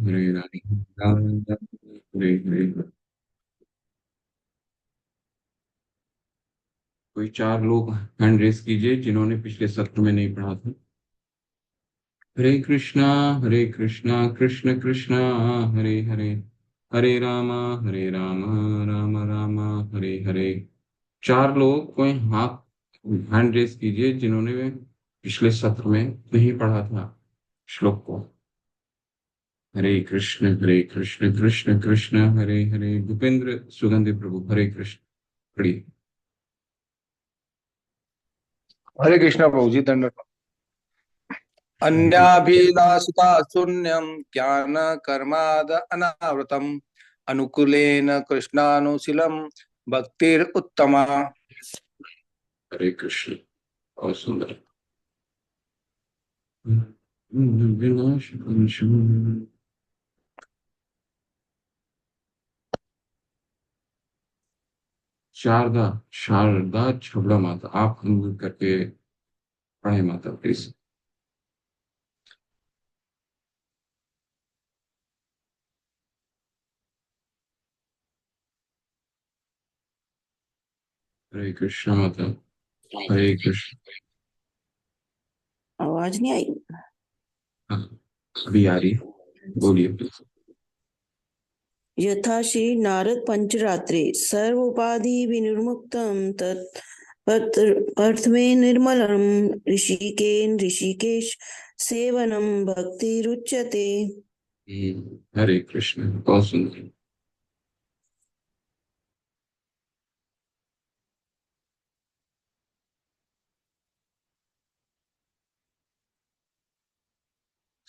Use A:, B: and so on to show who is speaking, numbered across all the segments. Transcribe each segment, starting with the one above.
A: हरे रानी राम राम, हरे हरे। कोई चार लोग हैंड रेस कीजिए जिन्होंने पिछले सत्र में नहीं पढ़ा था। हरे कृष्णा कृष्ण कृष्णा हरे हरे, हरे राम राम राम हरे हरे। चार लोग कोई हाथ हैंड रेस कीजिए जिन्होंने पिछले सत्र में नहीं पढ़ा था श्लोक को। हरे कृष्ण कृष्ण कृष्ण हरे हरे। भूपेंद्र सुगंधि प्रभु, हरे कृष्ण। पढ़िए।
B: हरे कृष्णा प्रभु जी दंडवत। अन्याभिलाषिता शून्यं ज्ञान कर्माद अनावृतम अनुकूलेन कृष्णानुशीलम भक्तिर उत्तमा।
A: हरे कृष्ण। और सुंदर। शारदा, शारदा छबड़ा माता, आप अनम्यूट करके पढ़े माता प्लीज। हरे कृष्ण माता। हरे कृष्ण।
C: आवाज नहीं आई।
A: हाँ, अभी आ रही है, बोलिए प्लीज।
C: यथा श्री नारद पंचरात्रे सर्व उपाधि विनिर्मुक्तम तत् अर्थ में निर्मलम ऋषिकेश सेवनम भक्ति रुच्यते।
A: हरे कृष्ण, बहुत सुंदर।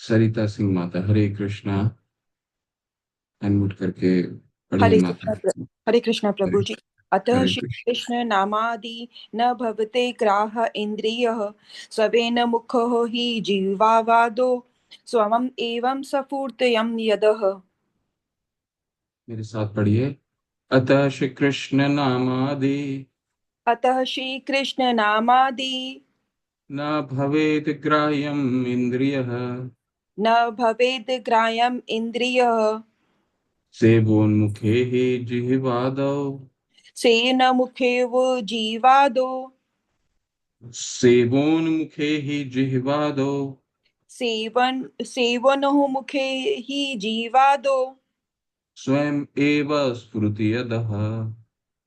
A: सरिता सिंह माता, हरे कृष्णा। अनम्यूट करके पढ़िए
D: हरे
A: माता।
D: हरे कृष्ण
A: हरे
D: प्रभु जी। अतः
A: हरे
D: श्री
A: कृष्ण।
D: कृष्ण नामादि न भवते ग्राह इंद्रियः स्वेन मुखो हि जीवावादो स्वमं एवं सफूर्तयं यदः।
A: मेरे साथ पढ़िए। अतः श्री कृष्ण नामादि
D: अतः श्री कृष्ण नामादि
A: न भवेत् ग्राह्यम् इन्द्रियः
D: न भवेद ग्राह्यम इंद्रियः
A: सेवोन्मुखे हि जिह्वादौ
D: सेन मुखे वो जीवादो
A: सेवोन्मुखे हि जिह्वादौ
D: सेवनो मुखे ही जीवादो
A: स्वयं एव स्फुरति यदः।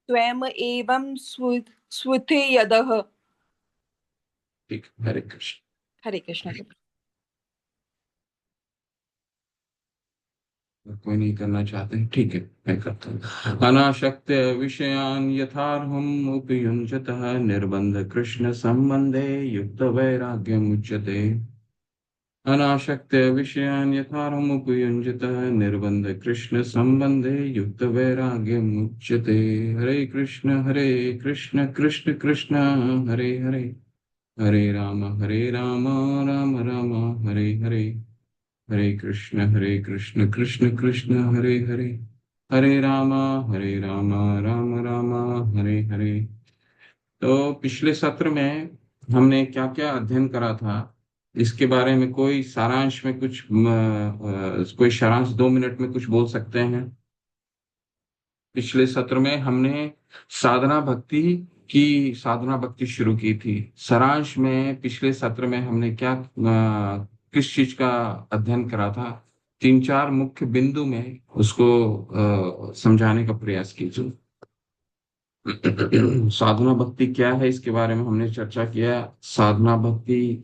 D: स्वयं एवं स्फुते यदः।
A: ठीक, हरे कृष्ण।
D: हरे कृष्ण।
A: कोई नहीं करना चाहते, ठीक है मैं करता हूँ। अनाशक्त विषयान यथार्हम उपयुञ्जतः निर्बंध कृष्ण संबंधे युक्त वैराग्य मुच्यते। अनाशक्त विषयान यथार्हम उपयुञ्जतः निर्बंध कृष्ण संबंधे युक्त वैराग्य मुच्यते। हरे कृष्ण कृष्ण कृष्ण हरे हरे, हरे राम राम राम हरे हरे। हरे कृष्ण कृष्ण कृष्ण हरे हरे, हरे राम राम राम हरे हरे। तो पिछले सत्र में हमने क्या क्या अध्ययन करा था, इसके बारे में कोई सारांश में कुछ कोई सारांश 2 मिनट में कुछ बोल सकते हैं। पिछले सत्र में हमने साधना भक्ति साधना भक्ति शुरू की थी। सारांश में पिछले सत्र में हमने क्या किस चीज का अध्ययन करा था, 3-4 मुख्य बिंदु में उसको समझाने का प्रयास कीजिए। साधना भक्ति क्या है इसके बारे में हमने चर्चा किया। साधना भक्ति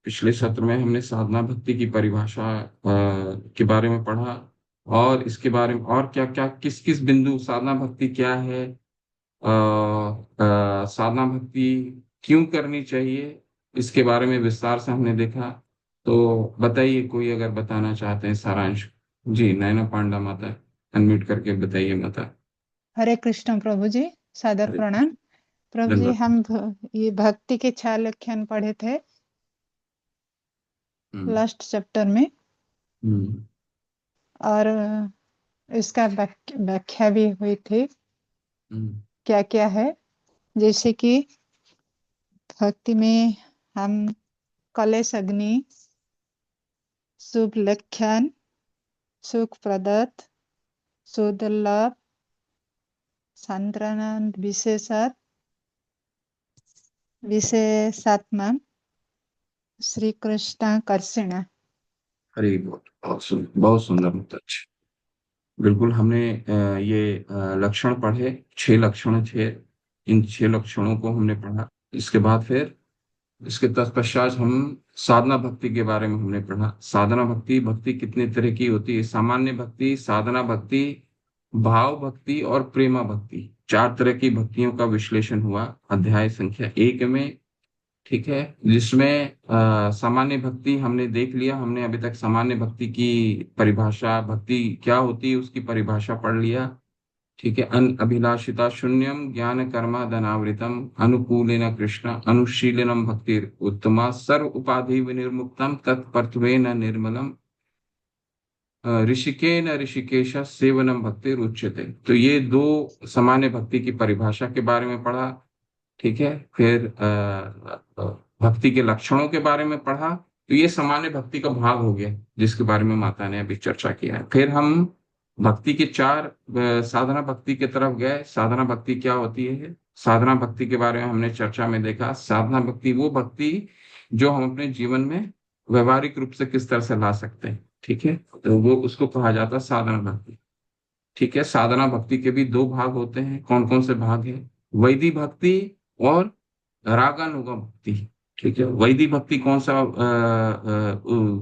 A: पिछले सत्र में हमने साधना भक्ति की परिभाषा के बारे में पढ़ा, और इसके बारे में और क्या क्या किस किस बिंदु साधना भक्ति क्या है, साधना भक्ति क्यों करनी चाहिए, इसके बारे में विस्तार से हमने देखा। तो बताइए कोई अगर बताना चाहते हैं सारांश। जी, नैना पांडा माता, अनम्यूट करके बताइए माता।
E: हरे कृष्ण प्रभु जी, सादर
A: हरे
E: प्रणाम। प्रभु जी,
A: धन्यवाद।
E: ये भक्ति के 4 व्याख्यान पढ़े थे
A: हम्म।
E: लास्ट चैप्टर में,
A: हम्म।
E: और इसका व्याख्या भी हुई थी
A: हम्म।
E: क्या क्या है। जैसे कि भक्ति में हम कलेश अग्नि, शुभ लक्षण, सुख प्रदत्त, सुदुर्लभ, सांद्रानंद विशेषात्मा, श्री कृष्ण कर्षण।
A: हरी बोल। बहुत सुंदर, बहुत अच्छे। बिल्कुल, हमने ये लक्षण पढ़े, 6 लक्षण थे। इन 6 लक्षणों को हमने पढ़ा। इसके बाद फिर इसके तत्पश्चात हम साधना भक्ति के बारे में हमने पढ़ा। साधना भक्ति, भक्ति कितने तरह की होती है? सामान्य भक्ति, साधना भक्ति, भाव भक्ति और प्रेमा भक्ति। 4 तरह की भक्तियों का विश्लेषण हुआ अध्याय संख्या 1 में। ठीक है, जिसमें सामान्य भक्ति हमने देख लिया। हमने अभी तक सामान्य भक्ति की परिभाषा, भक्ति क्या होती है उसकी परिभाषा पढ़ लिया। ठीक है, अन अभिलाषिता शून्यम ज्ञान कर्मा धनावृतम अनुकूलेन कृष्ण अनुशीलनम भक्तिर उत्तमा सर्व उपाधि विनिर्मुक्तम तत्पर्थवेन निर्मलम ऋषिकेन ऋषिकेश सेवनम भक्तिर उच्यते। तो ये 2 सामान्य भक्ति की परिभाषा के बारे में पढ़ा। ठीक है, फिर भक्ति के लक्षणों के बारे में पढ़ा। तो ये सामान्य भक्ति का भाग हो गया जिसके बारे में माता ने अभी चर्चा किया है। फिर हम भक्ति के 4 साधना भक्ति की तरफ गए। साधना भक्ति क्या होती है? साधना भक्ति के बारे में हमने चर्चा में देखा। साधना भक्ति वो भक्ति जो हम अपने जीवन में व्यवहारिक रूप से किस तरह से ला सकते हैं। ठीक है, तो वो उसको कहा जाता है साधना भक्ति। ठीक है, साधना भक्ति के भी 2 भाग होते हैं। कौन कौन से भाग है? वैदी भक्ति और रागानुगा भक्ति। ठीक है, वैदी भक्ति कौन सा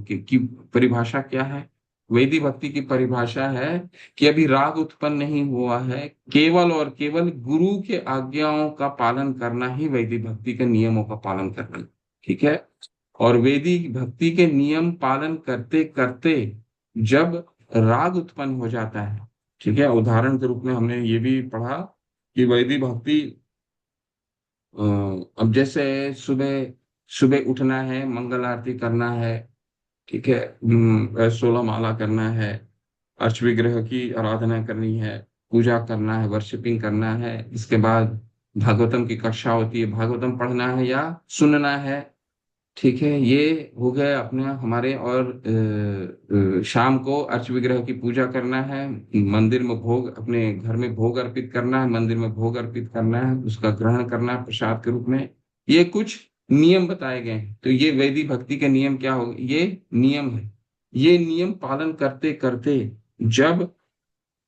A: की परिभाषा क्या है? वैदी भक्ति की परिभाषा है कि अभी राग उत्पन्न नहीं हुआ है, केवल और केवल गुरु के आज्ञाओं का पालन करना ही वैदी भक्ति के नियमों का पालन करना है। ठीक है, और वैदिक भक्ति के नियम पालन करते करते जब राग उत्पन्न हो जाता है, ठीक है, उदाहरण के रूप में हमने ये भी पढ़ा कि वैदिक भक्ति अ, अब जैसे सुबह सुबह उठना है, मंगल आरती करना है। ठीक है, 16 माला करना है, अर्च विग्रह की आराधना करनी है, पूजा करना है, वर्शिपिंग करना है। इसके बाद भागवतम की कक्षा होती है, भागवतम पढ़ना है या सुनना है। ठीक है, ये हो गए अपने हमारे। और शाम को अर्च विग्रह की पूजा करना है, मंदिर में भोग, अपने घर में भोग अर्पित करना है, मंदिर में भोग अर्पित करना है, उसका ग्रहण करना है प्रसाद के रूप में। ये कुछ नियम बताए गए हैं। तो ये वैदिक भक्ति के नियम क्या हो? ये नियम है। ये नियम पालन करते करते जब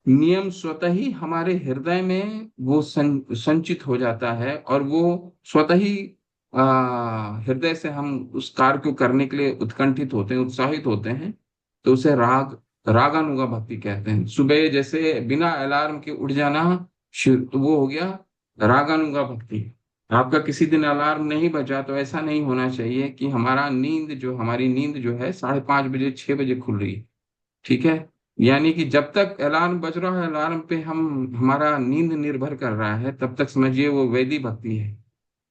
A: नियम स्वतः ही हमारे हृदय में वो संचित हो जाता है और वो स्वतः ही हृदय से हम उस कार्य को करने के लिए उत्कंठित होते हैं, उत्साहित होते हैं, तो उसे रागानुगा भक्ति कहते हैं। सुबह जैसे बिना अलार्म के उठ जाना, तो वो हो गया रागानुगा भक्ति। आपका किसी दिन अलार्म नहीं बजा तो ऐसा नहीं होना चाहिए कि हमारी नींद जो है 5:30 बजे 6 बजे खुल रही है। ठीक है, यानी कि जब तक अलार्म बज रहा है, अलार्म पे हमारा नींद निर्भर कर रहा है, तब तक समझिए वो वैदिक भक्ति है।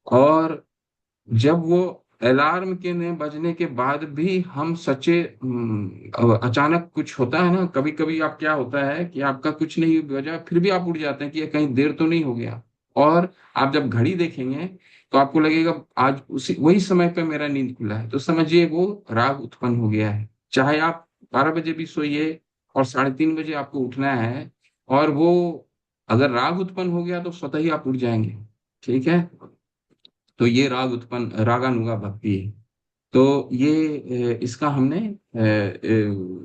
A: और जब वो अलार्म के ने बजने के बाद भी हम सच्चे अचानक कुछ होता है ना, कभी कभी आप क्या होता है कि आपका कुछ नहीं बजा फिर भी आप उठ जाते हैं कि ये कहीं देर तो नहीं हो गया। और आप जब घड़ी देखेंगे तो आपको लगेगा आज उसी वही समय पे मेरा नींद खुला है, तो समझिए वो राग उत्पन्न हो गया है। चाहे आप 12 बजे भी सोइए और 3:30 बजे आपको उठना है, और वो अगर राग उत्पन्न हो गया तो स्वतः ही आप उठ जाएंगे। ठीक है, तो ये रागानुगा भक्ति है। तो ये इसका हमने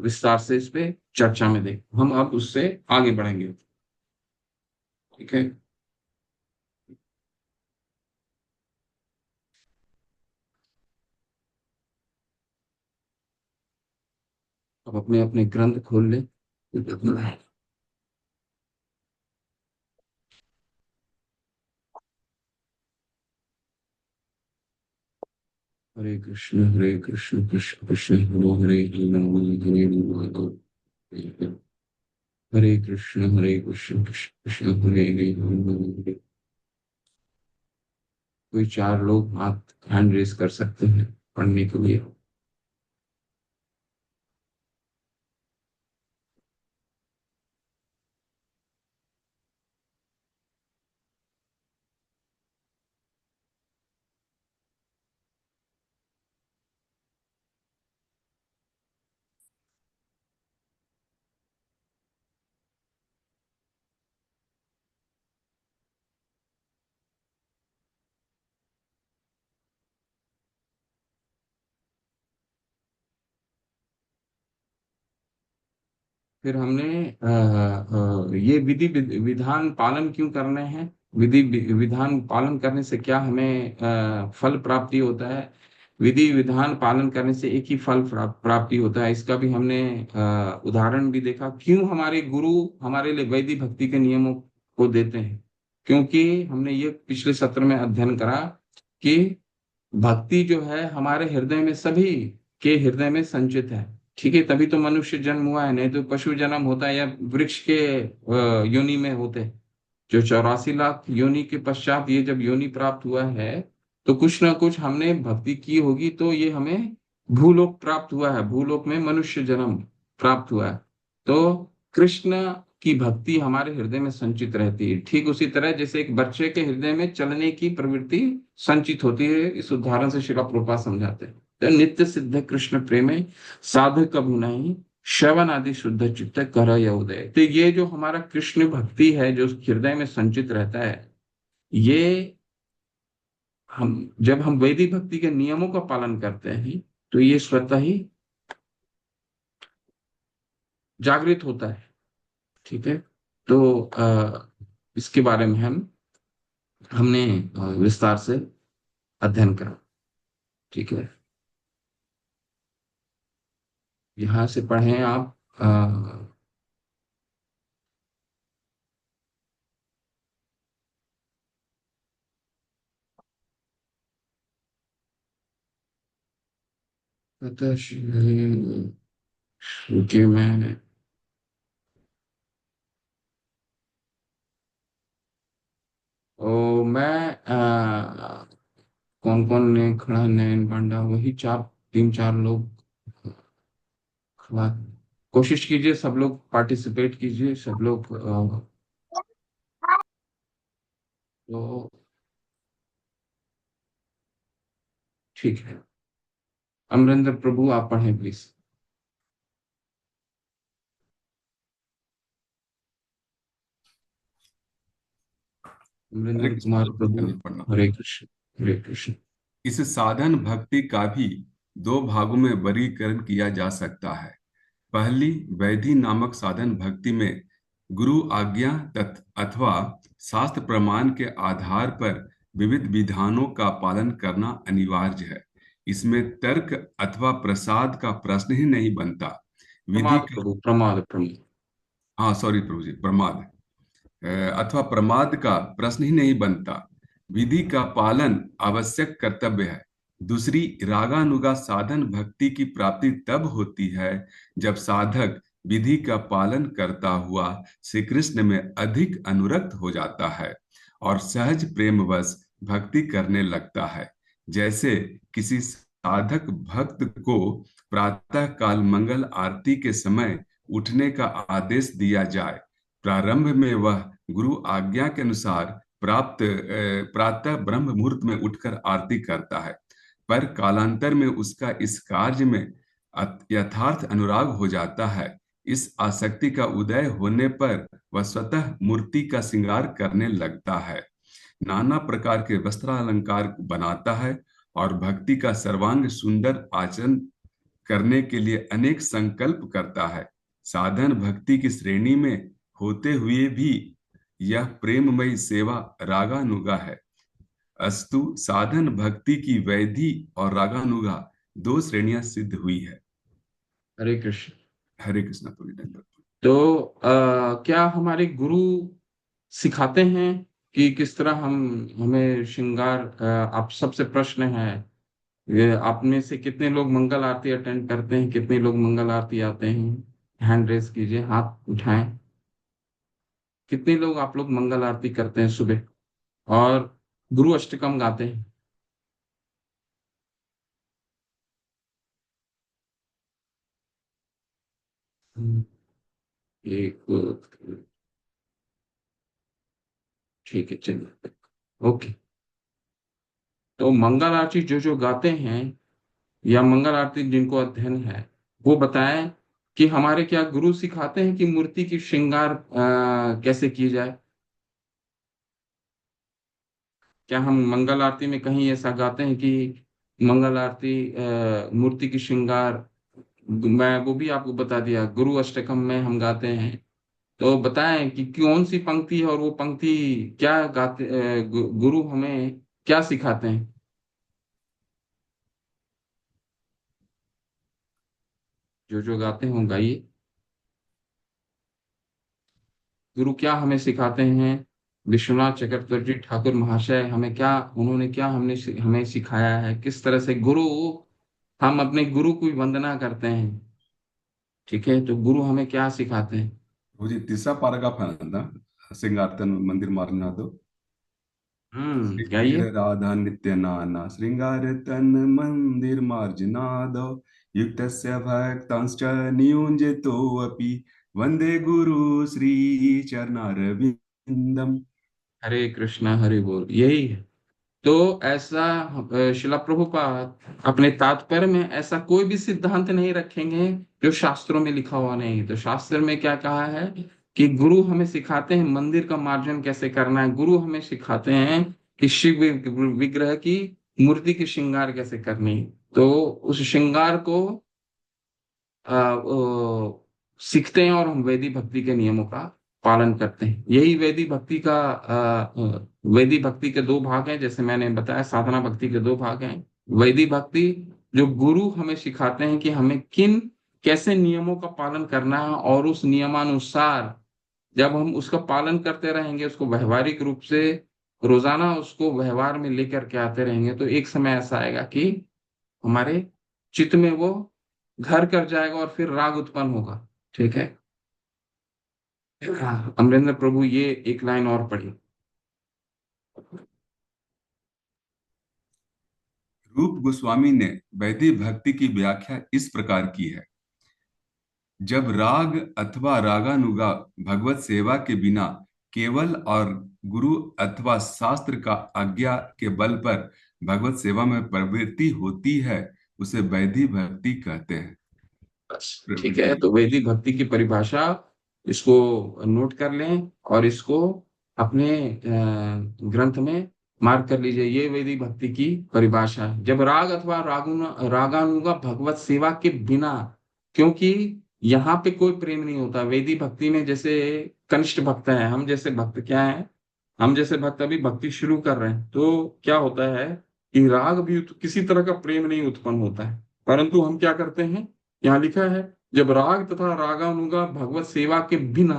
A: विस्तार से इस पे चर्चा में देखा। हम अब उससे आगे बढ़ेंगे। ठीक है, अब अपने अपने ग्रंथ खोल लें। हरे कृष्ण कृष्ण कृष्ण हरे हरे राम हरे राम हरे कृष्ण कृष्ण कृष्ण हरे हरे राम हरे। कोई 4 लोग हाथ हैंड रेस कर सकते हैं पढ़ने के लिए। फिर हमने ये विधि विधान पालन क्यों करने हैं, विधि विधान पालन करने से क्या हमें फल प्राप्ति होता है, विधि विधान पालन करने से एक ही फल प्राप्ति होता है, इसका भी हमने उदाहरण भी देखा। क्यों हमारे गुरु हमारे लिए वैदिक भक्ति के नियमों को देते हैं, क्योंकि हमने ये पिछले सत्र में अध्ययन करा कि भक्ति जो है हमारे हृदय में, सभी के हृदय में संचित है। ठीक है, तभी तो मनुष्य जन्म हुआ है, नहीं तो पशु जन्म होता है या वृक्ष के योनि में होते। जो 84 लाख योनि के पश्चात ये जब योनि प्राप्त हुआ है, तो कुछ ना कुछ हमने भक्ति की होगी, तो ये हमें भूलोक प्राप्त हुआ है, भूलोक में मनुष्य जन्म प्राप्त हुआ है। तो कृष्ण की भक्ति हमारे हृदय में संचित रहती है, ठीक उसी तरह जैसे एक बच्चे के हृदय में चलने की प्रवृत्ति संचित होती है। इस उदाहरण से श्रील प्रभुपाद समझाते हैं। तो नित्य सिद्ध कृष्ण प्रेमे साधक कबू नहीं, श्रवण आदि शुद्ध चित्त कर उदय। तो ये जो हमारा कृष्ण भक्ति है जो हृदय में संचित रहता है, ये हम जब हम वैदिक भक्ति के नियमों का पालन करते हैं तो ये स्वतः ही जागृत होता है। ठीक है, तो इसके बारे में हमने विस्तार से अध्ययन करा। ठीक है, यहां से पढ़ें आप। श्रुति में मैं कौन कौन ने खड़ा, नयन पांडा, वही चार, 3-4 लोग खड़ा। कोशिश कीजिए सब लोग पार्टिसिपेट कीजिए, सब लोग तो ठीक है। अमरेंद्र प्रभु आप पढ़ें प्लीज।
F: हरे
A: अमरेंद्र
F: कृष्ण
A: कुमार प्रभु।
F: चलिए पढ़ना।
A: हरे कृष्ण, हरे कृष्ण।
F: इस साधन भक्ति का भी दो भागों में वर्गीकरण किया जा सकता है। पहली वैधि नामक साधन भक्ति में गुरु आज्ञा अथवा शास्त्र प्रमाण के आधार पर विविध विधानों का पालन करना अनिवार्य है। इसमें तर्क अथवा प्रसाद का प्रश्न ही नहीं बनता। विधि
A: प्रमाद
F: का,
A: प्रभु, प्रमाद प्रमाद।
F: हाँ सॉरी प्रभु जी, प्रमाद अथवा प्रमाद का प्रश्न ही नहीं बनता। विधि का पालन आवश्यक कर्तव्य है। दूसरी, रागानुगा साधन भक्ति की प्राप्ति तब होती है जब साधक विधि का पालन करता हुआ श्री कृष्ण में अधिक अनुरक्त हो जाता है और सहज प्रेमवश भक्ति करने लगता है। जैसे किसी साधक भक्त को प्रातः काल मंगल आरती के समय उठने का आदेश दिया जाए। प्रारंभ में वह गुरु आज्ञा के अनुसार प्रातः ब्रह्म मुहूर्त में उठकर आरती करता है, पर कालांतर में उसका इस कार्य में यथार्थ अनुराग हो जाता है। इस आसक्ति का उदय होने पर वह स्वतः मूर्ति का श्रृंगार करने लगता है, नाना प्रकार के वस्त्रालंकार बनाता है और भक्ति का सर्वांग सुंदर आचरण करने के लिए अनेक संकल्प करता है। साधन भक्ति की श्रेणी में होते हुए भी यह प्रेममयी सेवा रागानुगा है। अस्तु साधन भक्ति की वैधि और रागानुगा दो श्रेणियां सिद्ध हुई है।
A: हरे कृष्ण।
F: हरे कृष्ण पूरी दंडवत।
A: तो क्या हमारे गुरु सिखाते हैं कि किस तरह हमें श्रृंगार, आप सबसे प्रश्न है, ये आप में से कितने लोग मंगल आरती अटेंड करते हैं, कितने लोग मंगल आरती आते हैं? हैंड रेस कीजिए, हाथ उठाएं। कितने लोग आप लोग मंगल आरती करते हैं सुबह और गुरु अष्टकम गाते हैं? एक, ठीक है, चलिए, ओके। तो मंगल आरती जो जो गाते हैं या मंगल आरती जिनको अध्ययन है, वो बताएं कि हमारे क्या गुरु सिखाते हैं कि मूर्ति की श्रृंगार कैसे की जाए? क्या हम मंगल आरती में कहीं ऐसा गाते हैं कि मंगल आरती मूर्ति की श्रृंगार मैं वो भी आपको बता दिया, गुरु अष्टकम में हम गाते हैं। तो बताएं कि कौन सी पंक्ति है और वो पंक्ति क्या गाते, गुरु हमें क्या सिखाते हैं। जो गाते हैं वो गाइए। गुरु क्या हमें सिखाते हैं। विश्वनाथ चक्रवर्ती ठाकुर महाशय हमें क्या, उन्होंने क्या हमें सिखाया है, किस तरह से गुरु, हम अपने गुरु की वंदना करते हैं। ठीक है, तो गुरु हमें क्या सिखाते हैं।
F: प्रभु जी, तीसरा पैराग्राफ है ना, सिंगारतन मंदिर मारनाथो।
A: गाइए।
F: श्री राधा नित्य नाना श्रृंगारतन मंदिर मार्जनादो युक्तस्य भक्तांश्च नियुञ्जतोऽपि वन्दे गुरु श्री चरणारविन्दम्।
A: हरे कृष्णा हरे बोल, यही है। तो ऐसा शिला प्रभुपाद अपने तात्पर्य में ऐसा कोई भी सिद्धांत नहीं रखेंगे जो शास्त्रों में लिखा हुआ नहीं। तो शास्त्र में क्या कहा है कि गुरु हमें सिखाते हैं मंदिर का मार्जन कैसे करना है, गुरु हमें सिखाते हैं कि शिव विग्रह की मूर्ति की श्रृंगार कैसे करनी है। तो उस श्रृंगार को सीखते हैं और हम वैदिक भक्ति के नियमों का पालन करते हैं। यही वैदिक भक्ति का वैदिक भक्ति के दो भाग हैं, जैसे मैंने बताया साधना भक्ति के दो भाग हैं। वैदिक भक्ति जो गुरु हमें सिखाते हैं कि हमें किन कैसे नियमों का पालन करना है, और उस नियमानुसार जब हम उसका पालन करते रहेंगे, उसको व्यवहारिक रूप से रोजाना उसको व्यवहार में लेकर के आते रहेंगे, तो एक समय ऐसा आएगा कि हमारे चित्त में वो घर कर जाएगा और फिर राग उत्पन्न होगा। ठीक है। अमरेंद्र प्रभु ये एक लाइन और पढ़ी।
F: रूप गोस्वामी ने वैदिक भक्ति की व्याख्या इस प्रकार की है। जब राग अथवा रागानुगा भगवत सेवा के बिना केवल और गुरु अथवा शास्त्र का आज्ञा के बल पर भगवत सेवा में प्रवृत्ति होती है, उसे वैदिक भक्ति कहते हैं।
A: बस ठीक है, तो वैदिक भक्ति की परिभाषा इसको नोट कर लें और इसको अपने ग्रंथ में मार्क कर लीजिए। ये वैदिक भक्ति की परिभाषा है। जब राग अथवा रागानुगा भगवत सेवा के बिना, क्योंकि यहाँ पे कोई प्रेम नहीं होता वैदिक भक्ति में। जैसे कनिष्ठ भक्त हैं, हम जैसे भक्त क्या है, हम जैसे भक्त अभी भक्ति शुरू कर रहे हैं, तो क्या होता है कि राग भी किसी तरह का प्रेम नहीं उत्पन्न होता है। परंतु हम क्या करते हैं, यहाँ लिखा है जब राग तथा रागानुगा भगवत सेवा के बिना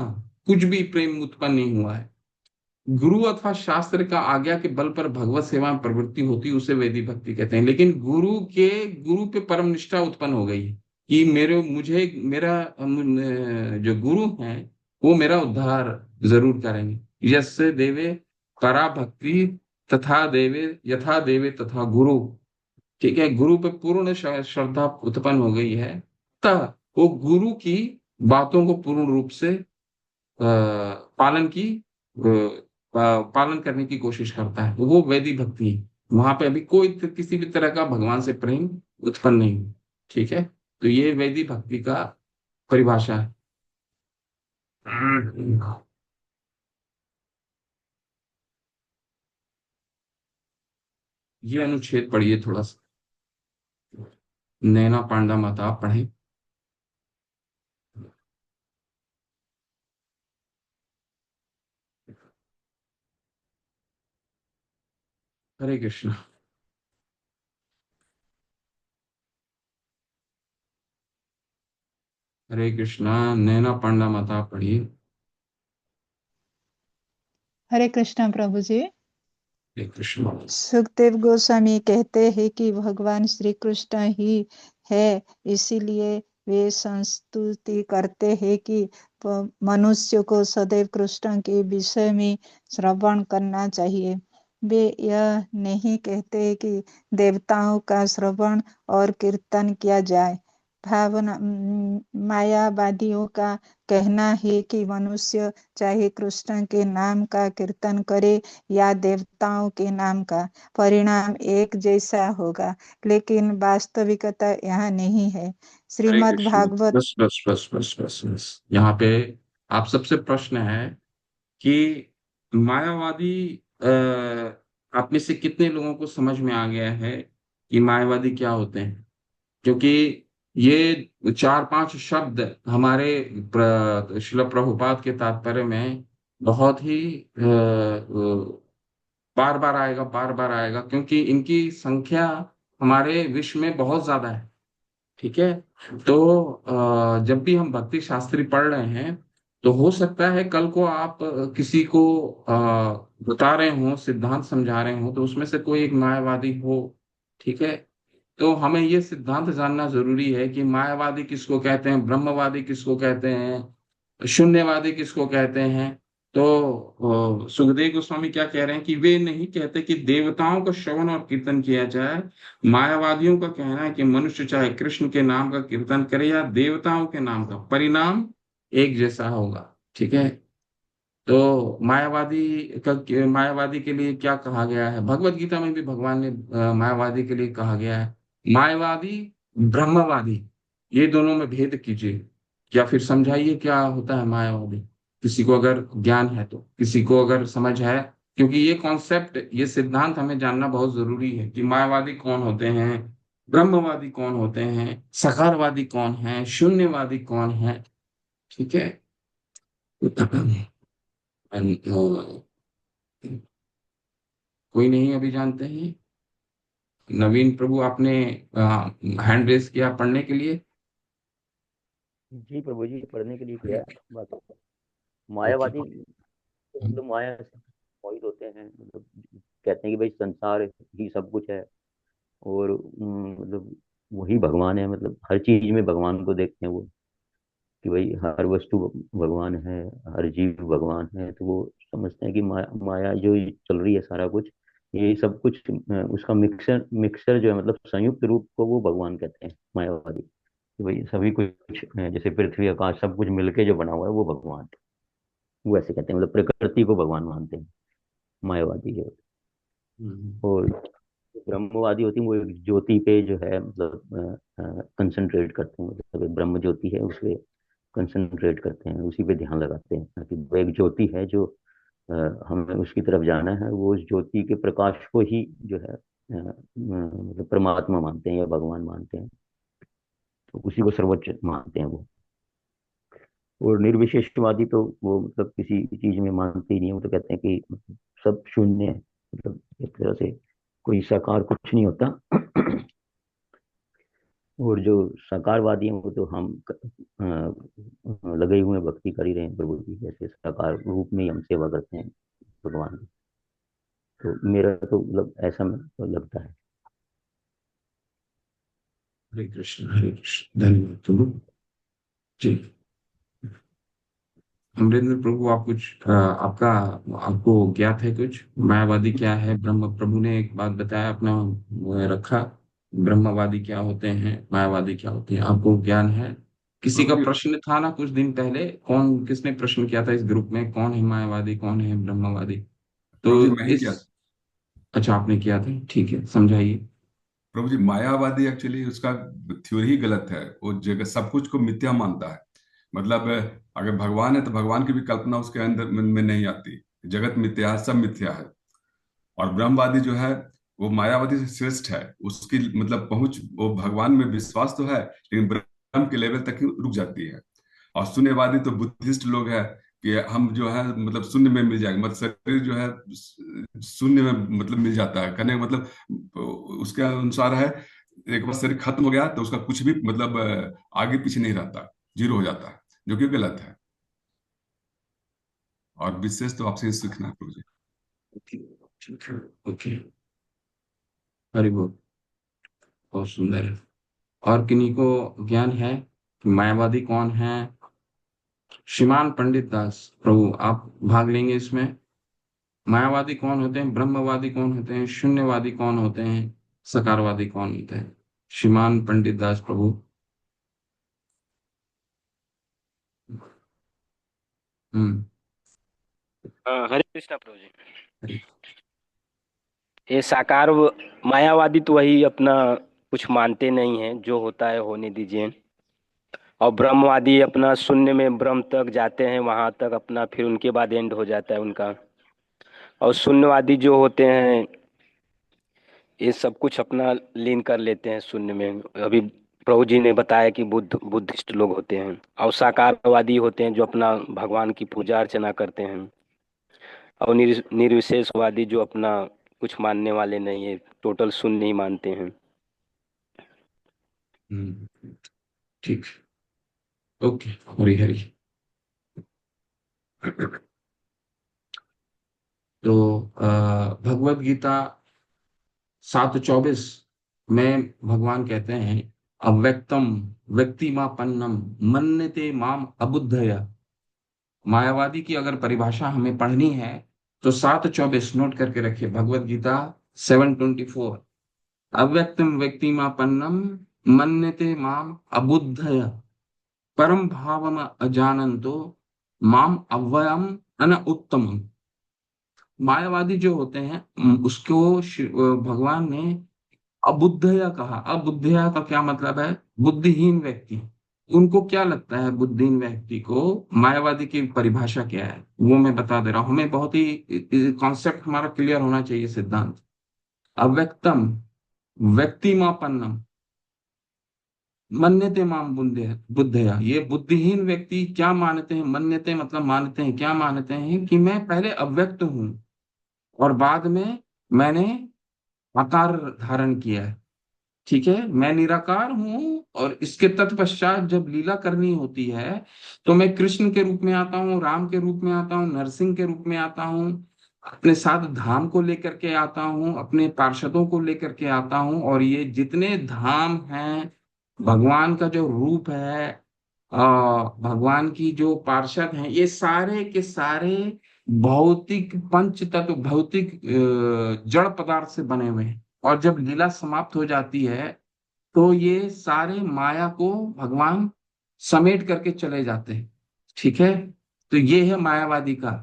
A: कुछ भी प्रेम उत्पन्न नहीं हुआ है, गुरु अथवा शास्त्र का आज्ञा के बल पर भगवत सेवा में प्रवृत्ति होती, उसे वैदिक भक्ति कहते हैं। लेकिन गुरु पे परम निष्ठा उत्पन्न हो गई है कि मेरा जो गुरु हैं वो मेरा उद्धार जरूर करेंगे। यस्य देवे परा भक्ति तथा देवे यथा देवे तथा गुरु। ठीक है, गुरु पे पूर्ण श्रद्धा उत्पन्न हो गई है, तब वो गुरु की बातों को पूर्ण रूप से पालन करने की कोशिश करता है, वो वैदिक भक्ति है। वहां पे अभी कोई किसी भी तरह का भगवान से प्रेम उत्पन्न नहीं हुआ। ठीक है, तो ये वैदिक भक्ति का परिभाषा है। ये अनुच्छेद पढ़िए थोड़ा सा, नैना पांडा मत आप पढ़ें। हरे कृष्ण। हरे कृष्णा, नैना पांडा मत आप पढ़िए।
E: हरे कृष्णा प्रभु जी।
A: हरे कृष्ण।
E: सुखदेव गोस्वामी कहते हैं कि भगवान श्री कृष्ण ही है, इसीलिए वे संस्तुति करते हैं कि मनुष्य को सदैव कृष्ण के विषय में श्रवण करना चाहिए। वे यह नहीं कहते कि देवताओं का श्रवण और कीर्तन किया जाए। मायावादियों का कहना है कि मनुष्य चाहे कृष्ण के नाम का कीर्तन करे या देवताओं के नाम का, परिणाम एक जैसा होगा, लेकिन वास्तविकता यहाँ नहीं है। श्रीमद् भागवत।
A: बस बस बस बस बस बस, यहाँ पे आप सबसे प्रश्न है कि मायावादी आप में से कितने लोगों को समझ में आ गया है कि मायावादी क्या होते हैं। क्योंकि ये 4-5 शब्द हमारे शिल प्रभुपाद के तात्पर्य में बहुत ही बार बार आएगा, बार बार आएगा, क्योंकि इनकी संख्या हमारे विश्व में बहुत ज्यादा है। ठीक है। तो जब भी हम भक्ति शास्त्री पढ़ रहे हैं, तो हो सकता है कल को आप किसी को बता रहे हो, सिद्धांत समझा रहे हो, तो उसमें से कोई एक मायावादी हो। ठीक है। तो हमें ये सिद्धांत जानना जरूरी है कि मायावादी किसको कहते हैं, ब्रह्मवादी किसको कहते हैं, शून्यवादी किसको कहते हैं। तो सुखदेव गोस्वामी क्या कह रहे हैं कि वे नहीं कहते कि देवताओं का श्रवण और कीर्तन किया जाए। मायावादियों का कहना है कि मनुष्य चाहे कृष्ण के नाम का कीर्तन करे या देवताओं के नाम का, परिणाम एक जैसा होगा। ठीक है। तो मायावादी के लिए क्या कहा गया है, भगवत गीता में भी भगवान ने मायावादी के लिए कहा गया है, मायावादी, ब्रह्मवादी, ये दोनों में भेद कीजिए, या फिर समझाइए क्या होता है मायावादी। किसी को अगर ज्ञान है तो, किसी को अगर समझ है, क्योंकि ये कॉन्सेप्ट, ये सिद्धांत हमें जानना बहुत जरूरी है कि मायावादी कौन होते हैं, ब्रह्मवादी कौन होते हैं, सकारवादी कौन है, शून्यवादी कौन है। ठीक है। कोई नहीं अभी जानते हैं। नवीन प्रभु, आपने हैंड रेस किया पढ़ने के लिए।
G: जी प्रभु जी, पढ़ने के लिए किया। बात
A: ओके।
G: मायावादी मतलब माया से मोहित होते हैं, मतलब कहते हैं कि भाई संसार ही सब कुछ है, और मतलब वही भगवान है, मतलब हर चीज में भगवान को देखते हैं वो, कि भाई हर वस्तु भगवान है, हर जीव भगवान है। तो वो समझते हैं कि माया जो ये चल रही है सारा कुछ, ये सब कुछ उसका मिक्सर मिक्सर जो है, मतलब संयुक्त रूप को वो भगवान कहते हैं मायावादी। कि भाई सभी कुछ जैसे पृथ्वी आकाश सब कुछ मिलके जो बना हुआ है वो भगवान है, वो ऐसे कहते हैं, मतलब प्रकृति को भगवान मानते हैं मायावादी जो।
A: हम्म।
G: और ब्रह्मवादी होती है वो एक ज्योति पे जो है, मतलब कंसंट्रेट करते हैं, मतलब एक ब्रह्म ज्योति है उस पे कंसंट्रेट करते हैं, उसी पे ध्यान लगाते हैं कि वो एक ज्योति है जो हमें उसकी तरफ जाना है। वो उस ज्योति के प्रकाश को ही जो है मतलब परमात्मा मानते हैं या भगवान मानते हैं, तो उसी को सर्वोच्च मानते हैं वो। और निर्विशेषवादी तो वो मतलब किसी चीज में मानते ही नहीं है, वो तो कहते हैं कि मतलब सब शून्य है, मतलब एक तरह से कोई साकार कुछ नहीं होता। और जो साकारवादी हैं वो तो हम लगे हुए हैं, भक्ति कर ही रहे हैं प्रभु जी, जैसे साकार रूप में ही हम सेवा करते हैं भगवान की। तो मेरा तो मतलब ऐसा तो लगता है।
A: हरे कृष्ण, हरे कृष्ण। धन्यवाद प्रभु जी। अमरेंद्र प्रभु, आप कुछ आपको ज्ञात है कुछ, मायावादी क्या है, ब्रह्म प्रभु ने एक बात बताया अपना रखा, ब्रह्मवादी क्या होते हैं, मायावादी क्या होते हैं, आपको ज्ञान है? किसी
F: प्रभु
A: का
F: जी,
A: प्रश्न था ना कुछ दिन पहले, कौन किसने प्रश्न किया था इस ग्रुप में, कौन है मायावादी, कौन है ब्रह्मवादी?
F: प्रभु जी
A: तो
F: मैं ही
A: इस
F: क्या,
A: अच्छा, आपने किया था, ठीक है, समझाइए।
F: प्रभु जी मायावादी एक्चुअली उसका थ्योरी ही गलत है। वो जगह सब कुछ को मिथ्या मानता है। मतलब अगर भगवान है तो भगवान की भी कल्पना उसके अंदर में नहीं आती। जगत मिथ्या है, सब मिथ्या है। और ब्रह्मवादी जो है वो मायावादी से श्रेष्ठ है। उसकी मतलब पहुंच, वो भगवान में विश्वास तो है लेकिन ब्रह्म के लेवल तक ही रुक जाती है। और शून्यवादी तो बुद्धिस्ट लोग है कि हम जो है मतलब शून्य में मिल जाएंगे, मतलब शरीर जो है शून्य में मतलब मिल जाता है, कहने का मतलब उसके अनुसार है एक बार शरीर खत्म हो गया तो उसका कुछ भी मतलब आगे पीछे नहीं रहता, जीरो हो जाता है, जो कि गलत है। और विशेष तो आपसे ही सीखना है प्रभु जी।
A: ठीक है। ओके। हरि बोल। बहुत सुंदर है। और किन्हीं को ज्ञान है कि मायावादी कौन है? श्रीमान पंडित दास प्रभु, आप भाग लेंगे इसमें। मायावादी कौन होते हैं, ब्रह्मवादी कौन होते हैं, शून्यवादी कौन होते हैं, सकारवादी कौन होते हैं? श्रीमान पंडित दास प्रभु। हम्म।
H: हाँ, हरे कृष्णा प्रभु जी। ये मायावादी तो वही अपना कुछ मानते नहीं है, जो होता है होने दीजिए। और ब्रह्मवादी अपना शून्य में ब्रह्म तक जाते हैं, वहां तक अपना, फिर उनके बाद एंड हो जाता है उनका। और शून्यवादी जो होते हैं ये सब कुछ अपना लीन कर लेते हैं शून्य में। अभी प्रभु जी ने बताया कि बुद्धिस्ट लोग होते हैं और साकारवादी होते हैं जो अपना भगवान की पूजा अर्चना करते हैं, और निर्विशेषवादी जो अपना कुछ मानने वाले नहीं है, टोटल शून्य नहीं मानते हैं।
A: ठीक, ओके, हरी हरी। तो भगवत गीता 7:24 में भगवान कहते हैं अव्यक्तम व्यक्तिमापन्नम मन्यते माम अबुद्धया। मायावादी की अगर परिभाषा हमें पढ़नी है तो 7:24 नोट करके रखिए, भगवत गीता 7:24। अव्यक्तम व्यक्तिमापन्नम मन्यते माम अबुद्धया परम भावम अजानन्तो माम अव्ययम अन उत्तमम। मायावादी जो होते हैं उसको भगवान ने अबुद्धया कहा। अबुद्धया का क्या मतलब है? बुद्धिहीन व्यक्ति। उनको क्या लगता है बुद्धिहीन व्यक्ति को? मायावादी की परिभाषा क्या है वो मैं बता दे रहा हूं। हमें बहुत ही कॉन्सेप्ट हमारा क्लियर होना चाहिए, सिद्धांत। अव्यक्तम व्यक्तिमापन्नम मन्यते माम बुद्धया। ये बुद्धिहीन व्यक्ति क्या मानते हैं? मन्यते मतलब मानते हैं। क्या मानते हैं? कि मैं पहले अव्यक्त हूं और बाद में मैंने आकार धारण किया है। ठीक है, मैं निराकार हूं और इसके तत्पश्चात जब लीला करनी होती है तो मैं कृष्ण के रूप में आता हूँ, राम के रूप में आता हूँ, नरसिंह के रूप में आता हूँ, अपने साथ धाम को लेकर के आता हूँ, अपने पार्षदों को लेकर के आता हूँ। और ये जितने धाम हैं, भगवान का जो रूप है, भगवान की जो पार्षद हैं, ये सारे के सारे भौतिक पंच तत्व, भौतिक जड़ पदार्थ से बने हुए हैं। और जब लीला समाप्त हो जाती है तो ये सारे माया को भगवान समेट करके चले जाते हैं। ठीक है, तो ये है मायावादी का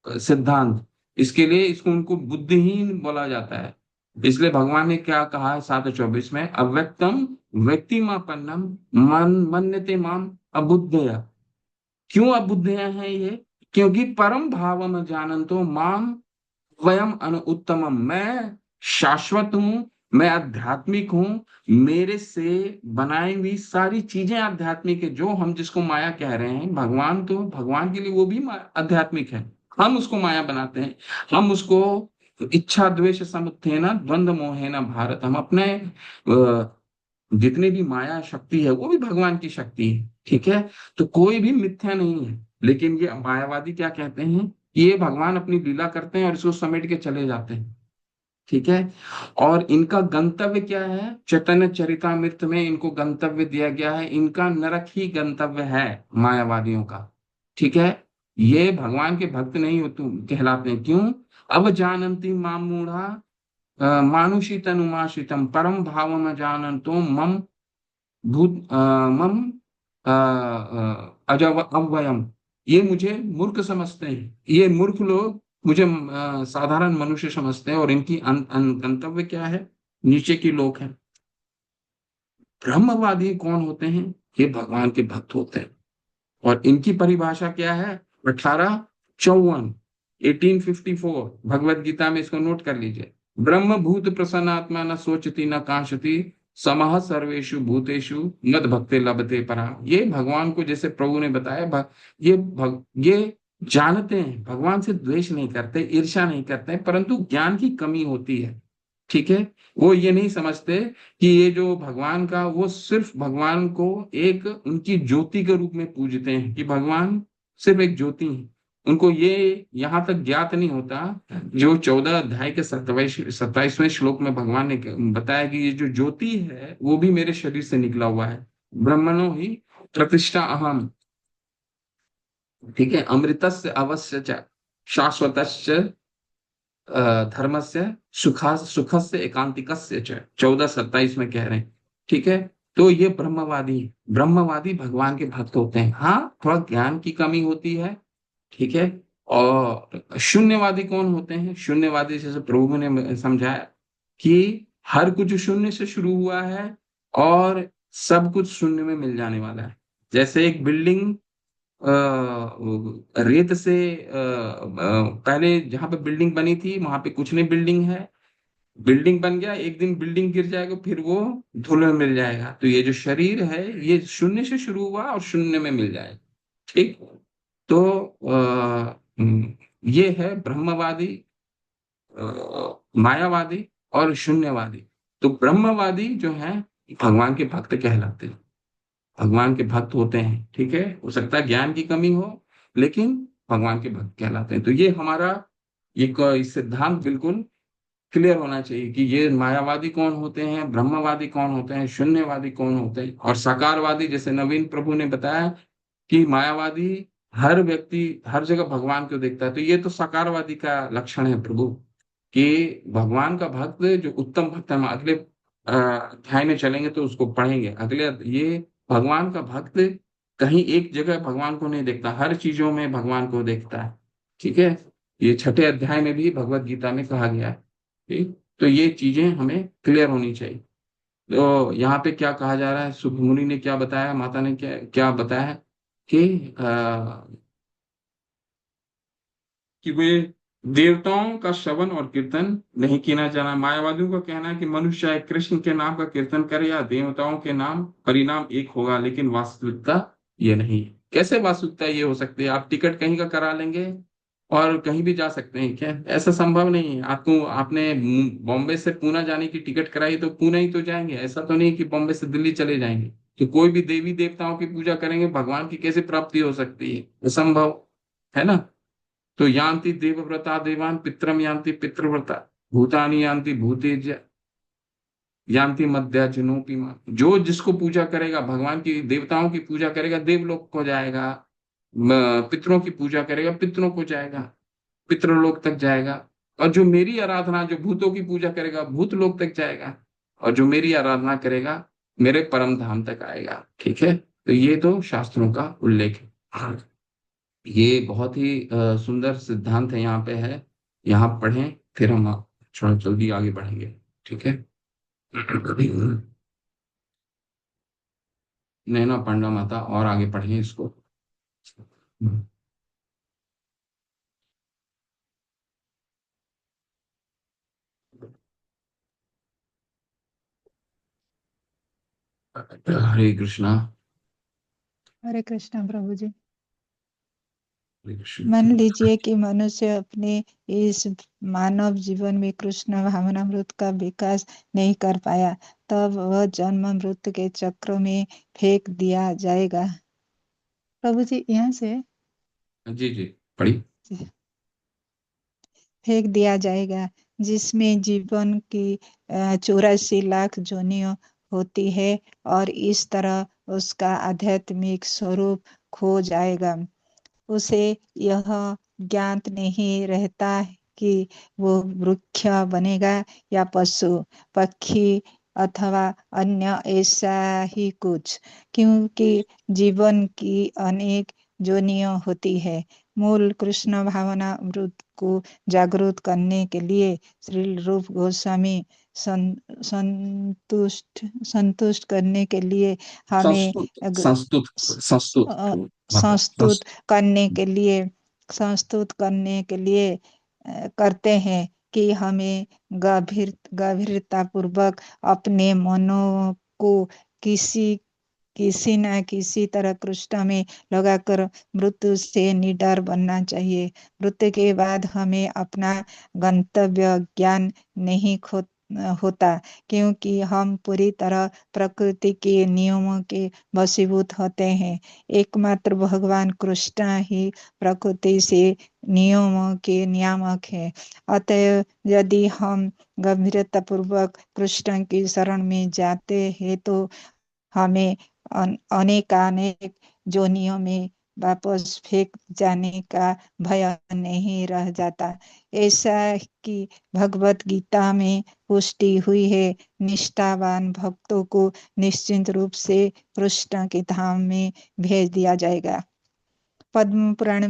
A: सिद्धांत। इसके लिए इसको उनको बुद्धिहीन बोला जाता है। इसलिए भगवान ने क्या कहा है 7:24 में? अव्यक्तम व्यक्तिमापन्नम मन मन्यते माम अबुद्धया। क्यों अबुद्धया है ये? क्योंकि परम भावम जानन्तो माम वयम अनु उत्तमम। मैं शाश्वत हूं, मैं आध्यात्मिक हूं, मेरे से बनाई हुई सारी चीजें आध्यात्मिक है। जो हम जिसको माया कह रहे हैं, भगवान तो भगवान के लिए वो भी आध्यात्मिक है। हम उसको माया बनाते हैं। हम उसको इच्छा द्वेष समुत्थेन द्वंद्व मोहेन भारत, हम अपने जितने भी माया शक्ति है वो भी भगवान की शक्ति है। ठीक है, तो कोई भी मिथ्या नहीं है। लेकिन ये मायावादी क्या कहते हैं? ये भगवान अपनी लीला करते हैं और इसको समेट के चले जाते हैं। ठीक है, और इनका गंतव्य क्या है? चैतन्य चरितामृत में इनको गंतव्य दिया गया है। इनका नरक ही गंतव्य है मायावादियों का। ठीक है, ये भगवान के भक्त नहीं होते कहलाते हैं। क्यों? अब जानन्ति माम मूढ़ा मानुषी तनुमाश्रितम परम भावम जानन्तो मम भूत मम अजव अव्ययम। ये मुझे मूर्ख समझते हैं। ये मूर्ख लोग मुझे साधारण मनुष्य समझते हैं और इनकी गंतव्य क्या है? नीचे की लोग हैं। ब्रह्मवादी कौन होते हैं? ये भगवान के भक्त होते हैं। और इनकी परिभाषा क्या है? 1854 1854 भगवत गीता में, इसको नोट कर लीजिए। ब्रह्म भूत प्रसन्नात्मा न सोचती न कांक्षति समः सर्वेषु भूतेषु मद भक्ते लभते परा। ये भगवान को जैसे प्रभु ने बताया, ये जानते हैं, भगवान से द्वेष नहीं करते, ईर्ष्या नहीं करते, परंतु ज्ञान की कमी होती है। ठीक है, वो ये नहीं समझते कि ये जो भगवान का, वो सिर्फ भगवान को एक उनकी ज्योति के रूप में पूजते हैं कि भगवान सिर्फ एक ज्योति है। उनको ये यहां तक ज्ञात नहीं होता जो 14 अध्याय के 27वें श्लोक में भगवान ने बताया कि ये जो ज्योति है वो भी मेरे शरीर से निकला हुआ है। ब्रह्मणो ही प्रतिष्ठा अहम। ठीक है, अमृतस्य अवश्य च शाश्वतस्य धर्मस्य सुखस्य एकांतिकस्य च 14:27 में कह रहे हैं। ठीक है, तो ये ब्रह्मवादी भगवान के भक्त होते हैं। हाँ, थोड़ा ज्ञान की कमी होती है। ठीक है, और शून्यवादी कौन होते हैं? शून्यवादी जैसे प्रभु ने समझाया कि हर कुछ शून्य से शुरू हुआ है और सब कुछ शून्य में मिल जाने वाला है। जैसे एक बिल्डिंग रेत से पहले जहां पे बिल्डिंग बनी थी वहां पे कुछ नहीं बिल्डिंग है, बिल्डिंग बन गया, एक दिन बिल्डिंग गिर जाएगा, फिर वो धूल में मिल जाएगा। तो ये जो शरीर है ये शून्य से शुरू हुआ और शून्य में मिल जाएगा। ठीक। तो ये है ब्रह्मवादी, मायावादी और शून्यवादी। तो ब्रह्मवादी जो है भगवान के भक्त कहलाते हैं, भगवान के भक्त होते हैं। ठीक है, हो सकता है ज्ञान की कमी हो, लेकिन भगवान के भक्त कहलाते हैं। तो ये हमारा ये सिद्धांत बिल्कुल क्लियर होना चाहिए कि ये मायावादी कौन होते हैं, ब्रह्मवादी कौन होते हैं, शून्यवादी कौन होते हैं। और साकारवादी, जैसे नवीन प्रभु ने बताया कि मायावादी हर व्यक्ति हर जगह भगवान को देखता है। तो ये तो साकारवादी का लक्षण है प्रभु, कि भगवान का भक्त जो उत्तम भक्त है। हम अगले अध्याय में चलेंगे तो उसको पढ़ेंगे। अगले ये भगवान का भक्त कहीं एक जगह भगवान को नहीं देखता, हर चीजों में भगवान को देखता है। ठीक है, ये छठे अध्याय में भी भगवत गीता में कहा गया है। ठीक, तो ये चीजें हमें क्लियर होनी चाहिए। तो यहाँ पे क्या कहा जा रहा है, सुख मुनि ने क्या बताया, माता ने क्या क्या बताया है कि कि वे देवताओं का श्रवण और कीर्तन नहीं किया जाना। मायावादियों का कहना है कि मनुष्य चाहे कृष्ण के नाम का कीर्तन करे या देवताओं के नाम, परिणाम एक होगा, लेकिन वास्तविकता ये नहीं है। कैसे वास्तविकता ये हो सकती है? आप टिकट कहीं का करा लेंगे और कहीं भी जा सकते हैं क्या? ऐसा संभव नहीं है। आपको आपने बॉम्बे से पूना जाने की टिकट कराई तो पुणे ही तो जाएंगे, ऐसा तो नहीं कि बॉम्बे से दिल्ली चले जाएंगे। तो कोई भी देवी देवताओं की पूजा करेंगे, भगवान की कैसे प्राप्ति हो सकती है? असंभव है ना। तो यान्ति देवव्रता देवान पित्रम यान्ति पितृव्रता भूतानि यान्ति भूतेज यान्ति मध्याजनोपि मां। जो जिसको पूजा करेगा, भगवान की देवताओं की पूजा करेगा, देवलोक को जाएगा। पितरों की पूजा करेगा, पितरों को जाएगा, पितृलोक तक जाएगा। और जो मेरी आराधना, जो भूतों की पूजा करेगा, भूतलोक तक जाएगा। और जो मेरी आराधना करेगा, मेरे परम धाम तक आएगा। ठीक है, तो ये तो शास्त्रों का उल्लेख है। ये बहुत ही सुंदर सिद्धांत है, यहाँ पे है। यहाँ पढ़ें, फिर हम थोड़ा जल्दी आगे बढ़ेंगे। ठीक है। नैना पांडा माता और आगे पढ़ें इसको। हरे कृष्णा।
E: हरे कृष्णा प्रभु जी।
A: हरे कृष्ण।
E: मान लीजिए कि मनुष्य अपने इस मानव जीवन में कृष्ण भावनामृत का विकास नहीं कर पाया, तब वह जन्म मृत्यु के चक्र में फेंक दिया जाएगा। प्रभु जी यहाँ से
A: जी जी, पढ़ी।
E: फेंक दिया जाएगा, जिसमें जीवन की 84 लाख योनियां होती है, और इस तरह उसका आध्यात्मिक स्वरूप खो जाएगा। उसे यह ज्ञात नहीं रहता कि वो वृक्ष बनेगा या पशु पक्षी अथवा अन्य ऐसा ही कुछ, क्योंकि जीवन की अनेक योनियां होती है। मूल कृष्ण भावना अमृत को जागृत करने के लिए श्री रूप गोस्वामी संतुष्ट करने के लिए हमें
A: संस्तुत संस्तुत संस्तुत
E: संस्तुत करने के लिए करते हैं कि हमें गंभीरता पूर्वक अपने मनों को किसी न किसी तरह कृष्ण में लगाकर मृत्यु से निडर बनना चाहिए। मृत्यु के बाद हमें अपना गंतव्य ज्ञान नहीं होता, क्योंकि हम पूरी तरह प्रकृति के नियमों के वशीभूत होते हैं। एकमात्र भगवान कृष्ण ही प्रकृति से नियमों के नियामक है। अतः यदि हम गंभीरता पूर्वक कृष्ण की शरण में जाते हैं तो हमें अनेकानेक जोनियों में वापस फेंक जाने का भय नहीं रह जाता। ऐसा कि भगवत गीता में पुष्टि हुई है, निष्ठावान भक्तों को निश्चित रूप से कृष्ण के धाम में भेज दिया जाएगा। पद्म पुराण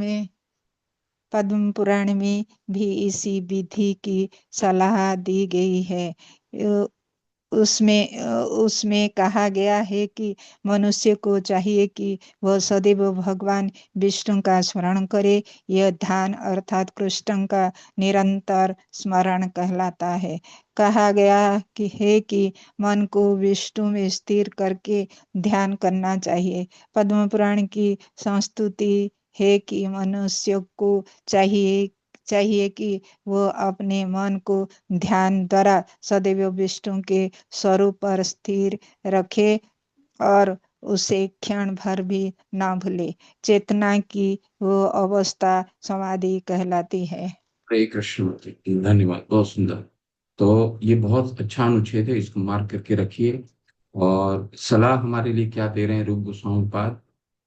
E: में भी इसी विधि की सलाह दी गई है। उसमें कहा गया है कि मनुष्य को चाहिए कि वह सदैव भगवान विष्णु का स्मरण करे। यह ध्यान अर्थात कृष्ण का निरंतर स्मरण कहलाता है। कहा गया कि मन को विष्णु में स्थिर करके ध्यान करना चाहिए। पद्म पुराण की संस्तुति है कि मनुष्य को चाहिए कि वो अपने मन को ध्यान द्वारा सदैव विष्णु के स्वरूप पर स्थिर रखे और उसे क्षण भर भी ना भूले। चेतना की वो अवस्था समाधि कहलाती है।
A: हरे कृष्ण जी, धन्यवाद, बहुत सुंदर। तो ये बहुत अच्छा अनुच्छेद है, इसको मार्क करके रखिए। और सलाह हमारे लिए क्या दे रहे हैं रूप गोस्वामी पाद,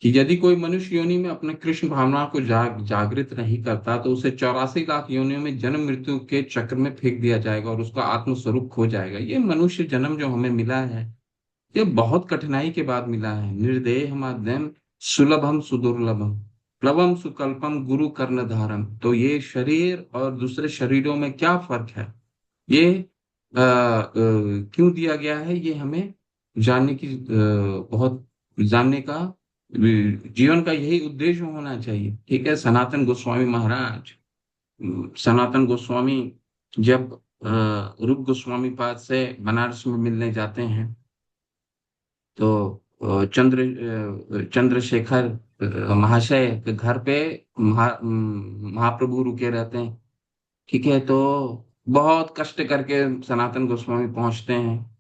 A: कि यदि कोई मनुष्य योनि में अपने कृष्ण भावना को जागृत नहीं करता तो उसे 84 लाख योनियों में जन्म मृत्यु के चक्र में फेंक दिया जाएगा और उसका आत्म स्वरूप खो जाएगा। ये मनुष्य जन्म जो हमें मिला है, ये बहुत कठिनाई के बाद मिला है। निर्देह माध्यम सुलभम सुदुर्लभम प्लवम सुकल्पम गुरु कर्ण धारम। तो ये शरीर और दूसरे शरीरों में क्या फर्क है, ये क्यों दिया गया है, ये हमें जानने की बहुत जानने का जीवन का यही उद्देश्य होना चाहिए। ठीक है। सनातन गोस्वामी महाराज, सनातन गोस्वामी जब रूप गोस्वामी पाद से बनारस में मिलने जाते हैं तो चंद्रशेखर महाशय के घर पे महाप्रभु रुके रहते हैं। ठीक है। तो बहुत कष्ट करके सनातन गोस्वामी पहुंचते हैं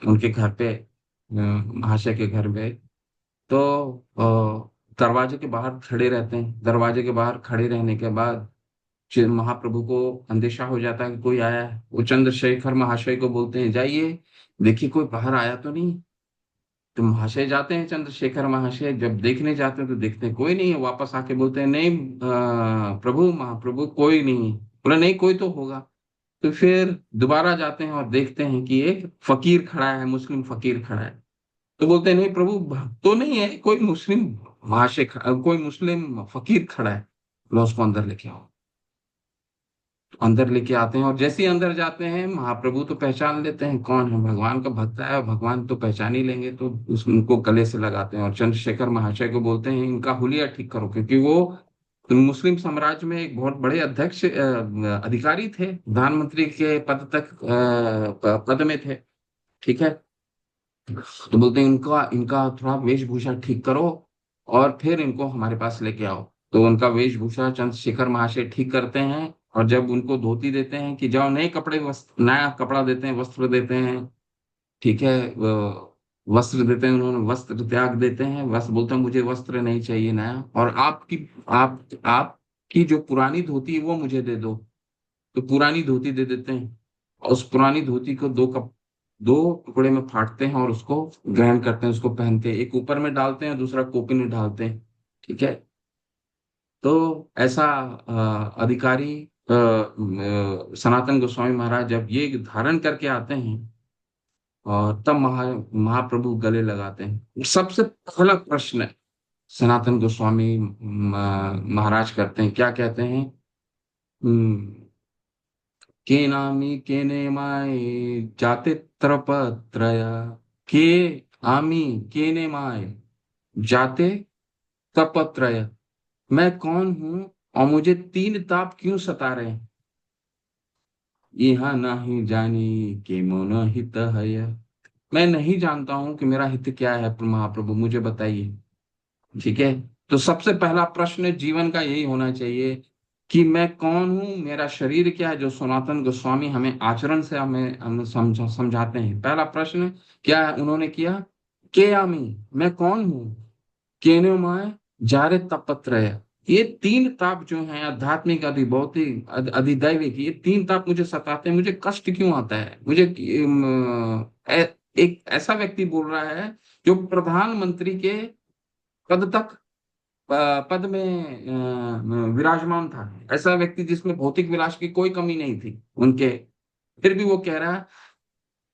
A: उनके घर पे, महाशय के घर पे। तो दरवाजे के बाहर खड़े रहते हैं। दरवाजे के बाहर खड़े रहने के बाद महाप्रभु को अंदेशा हो जाता है कि कोई आया है। वो चंद्रशेखर महाशय को बोलते हैं, जाइए देखिए कोई बाहर आया तो नहीं। तो महाशय जाते हैं, चंद्रशेखर महाशय जब देखने जाते हैं तो देखते हैं कोई नहीं है। वापस आके बोलते हैं, नहीं प्रभु, महाप्रभु कोई नहीं है। बोला नहीं कोई तो होगा। तो फिर दोबारा जाते हैं और देखते हैं कि एक फकीर खड़ा है, मुस्लिम फकीर खड़ा है। तो बोलते हैं नहीं प्रभु तो नहीं है, कोई मुस्लिम महाशय कोई मुस्लिम फकीर खड़ा है। लो उसको अंदर लेके आओ। अंदर लेके आते हैं और जैसे ही अंदर जाते हैं महाप्रभु तो पहचान लेते हैं कौन है, भगवान का भक्त है, भगवान तो पहचान ही लेंगे। तो उनको गले से लगाते हैं और चंद्रशेखर महाशय को बोलते हैं इनका हुलिया ठीक करो, क्योंकि वो मुस्लिम साम्राज्य में एक बहुत बड़े अध्यक्ष अधिकारी थे, प्रधानमंत्री के पद तक पद में थे। ठीक है। तो बोलते हैं इनका इनका थोड़ा वेशभूषा ठीक करो और फिर इनको हमारे पास लेके आओ। तो उनका वेशभूषा चंद्रशेखर महाशय ठीक करते हैं और जब उनको धोती देते हैं कि जाओ नए कपड़े, वस्त्र, नया कपड़ा देते हैं, वस्त्र देते हैं। ठीक है। वस्त्र देते हैं, उन्होंने वस्त्र त्याग देते हैं। वस्त्र बोलते हैं मुझे वस्त्र नहीं चाहिए नया, और आपकी जो पुरानी धोती है वो मुझे दे दो। तो पुरानी धोती दे देते हैं और उस पुरानी धोती को दो टुकड़े में फाड़ते हैं और उसको ग्रहण करते हैं, उसको पहनते हैं। एक ऊपर में डालते हैं, दूसरा कोपी में डालते हैं। ठीक है। तो ऐसा अधिकारी सनातन गोस्वामी महाराज जब ये धारण करके आते हैं और तब महाप्रभु गले लगाते हैं। सबसे पहला प्रश्न सनातन गोस्वामी महाराज करते हैं, क्या कहते हैं, के नामी केने माय जाते त्रपत्रया, के आमी केने माय जाते तपत्रय। मैं कौन हूं और मुझे 3 ताप क्यों सता रहे हैं। यह नहीं जानी कि मोन हित है। मैं नहीं जानता हूं कि मेरा हित क्या है महाप्रभु, मुझे बताइए। ठीक है। तो सबसे पहला प्रश्न जीवन का यही होना चाहिए कि मैं कौन हूं, मेरा शरीर क्या है, जो सनातन गोस्वामी हमें आचरण से हमें समझाते हैं। पहला प्रश्न क्या उन्होंने किया, के आमी, मैं कौन हूं, केनो माय जारे तपत्रय। ये 3 ताप जो हैं, आध्यात्मिक, अधिभौतिक, अधिदैविक, ये 3 ताप मुझे सताते हैं। मुझे कष्ट क्यों आता है। मुझे एक ऐसा व्यक्ति बोल रहा है जो प्रधानमंत्री के पद तक पद में विराजमान था, ऐसा व्यक्ति जिसमें भौतिक विलास की कोई कमी नहीं थी उनके, फिर भी वो कह रहा है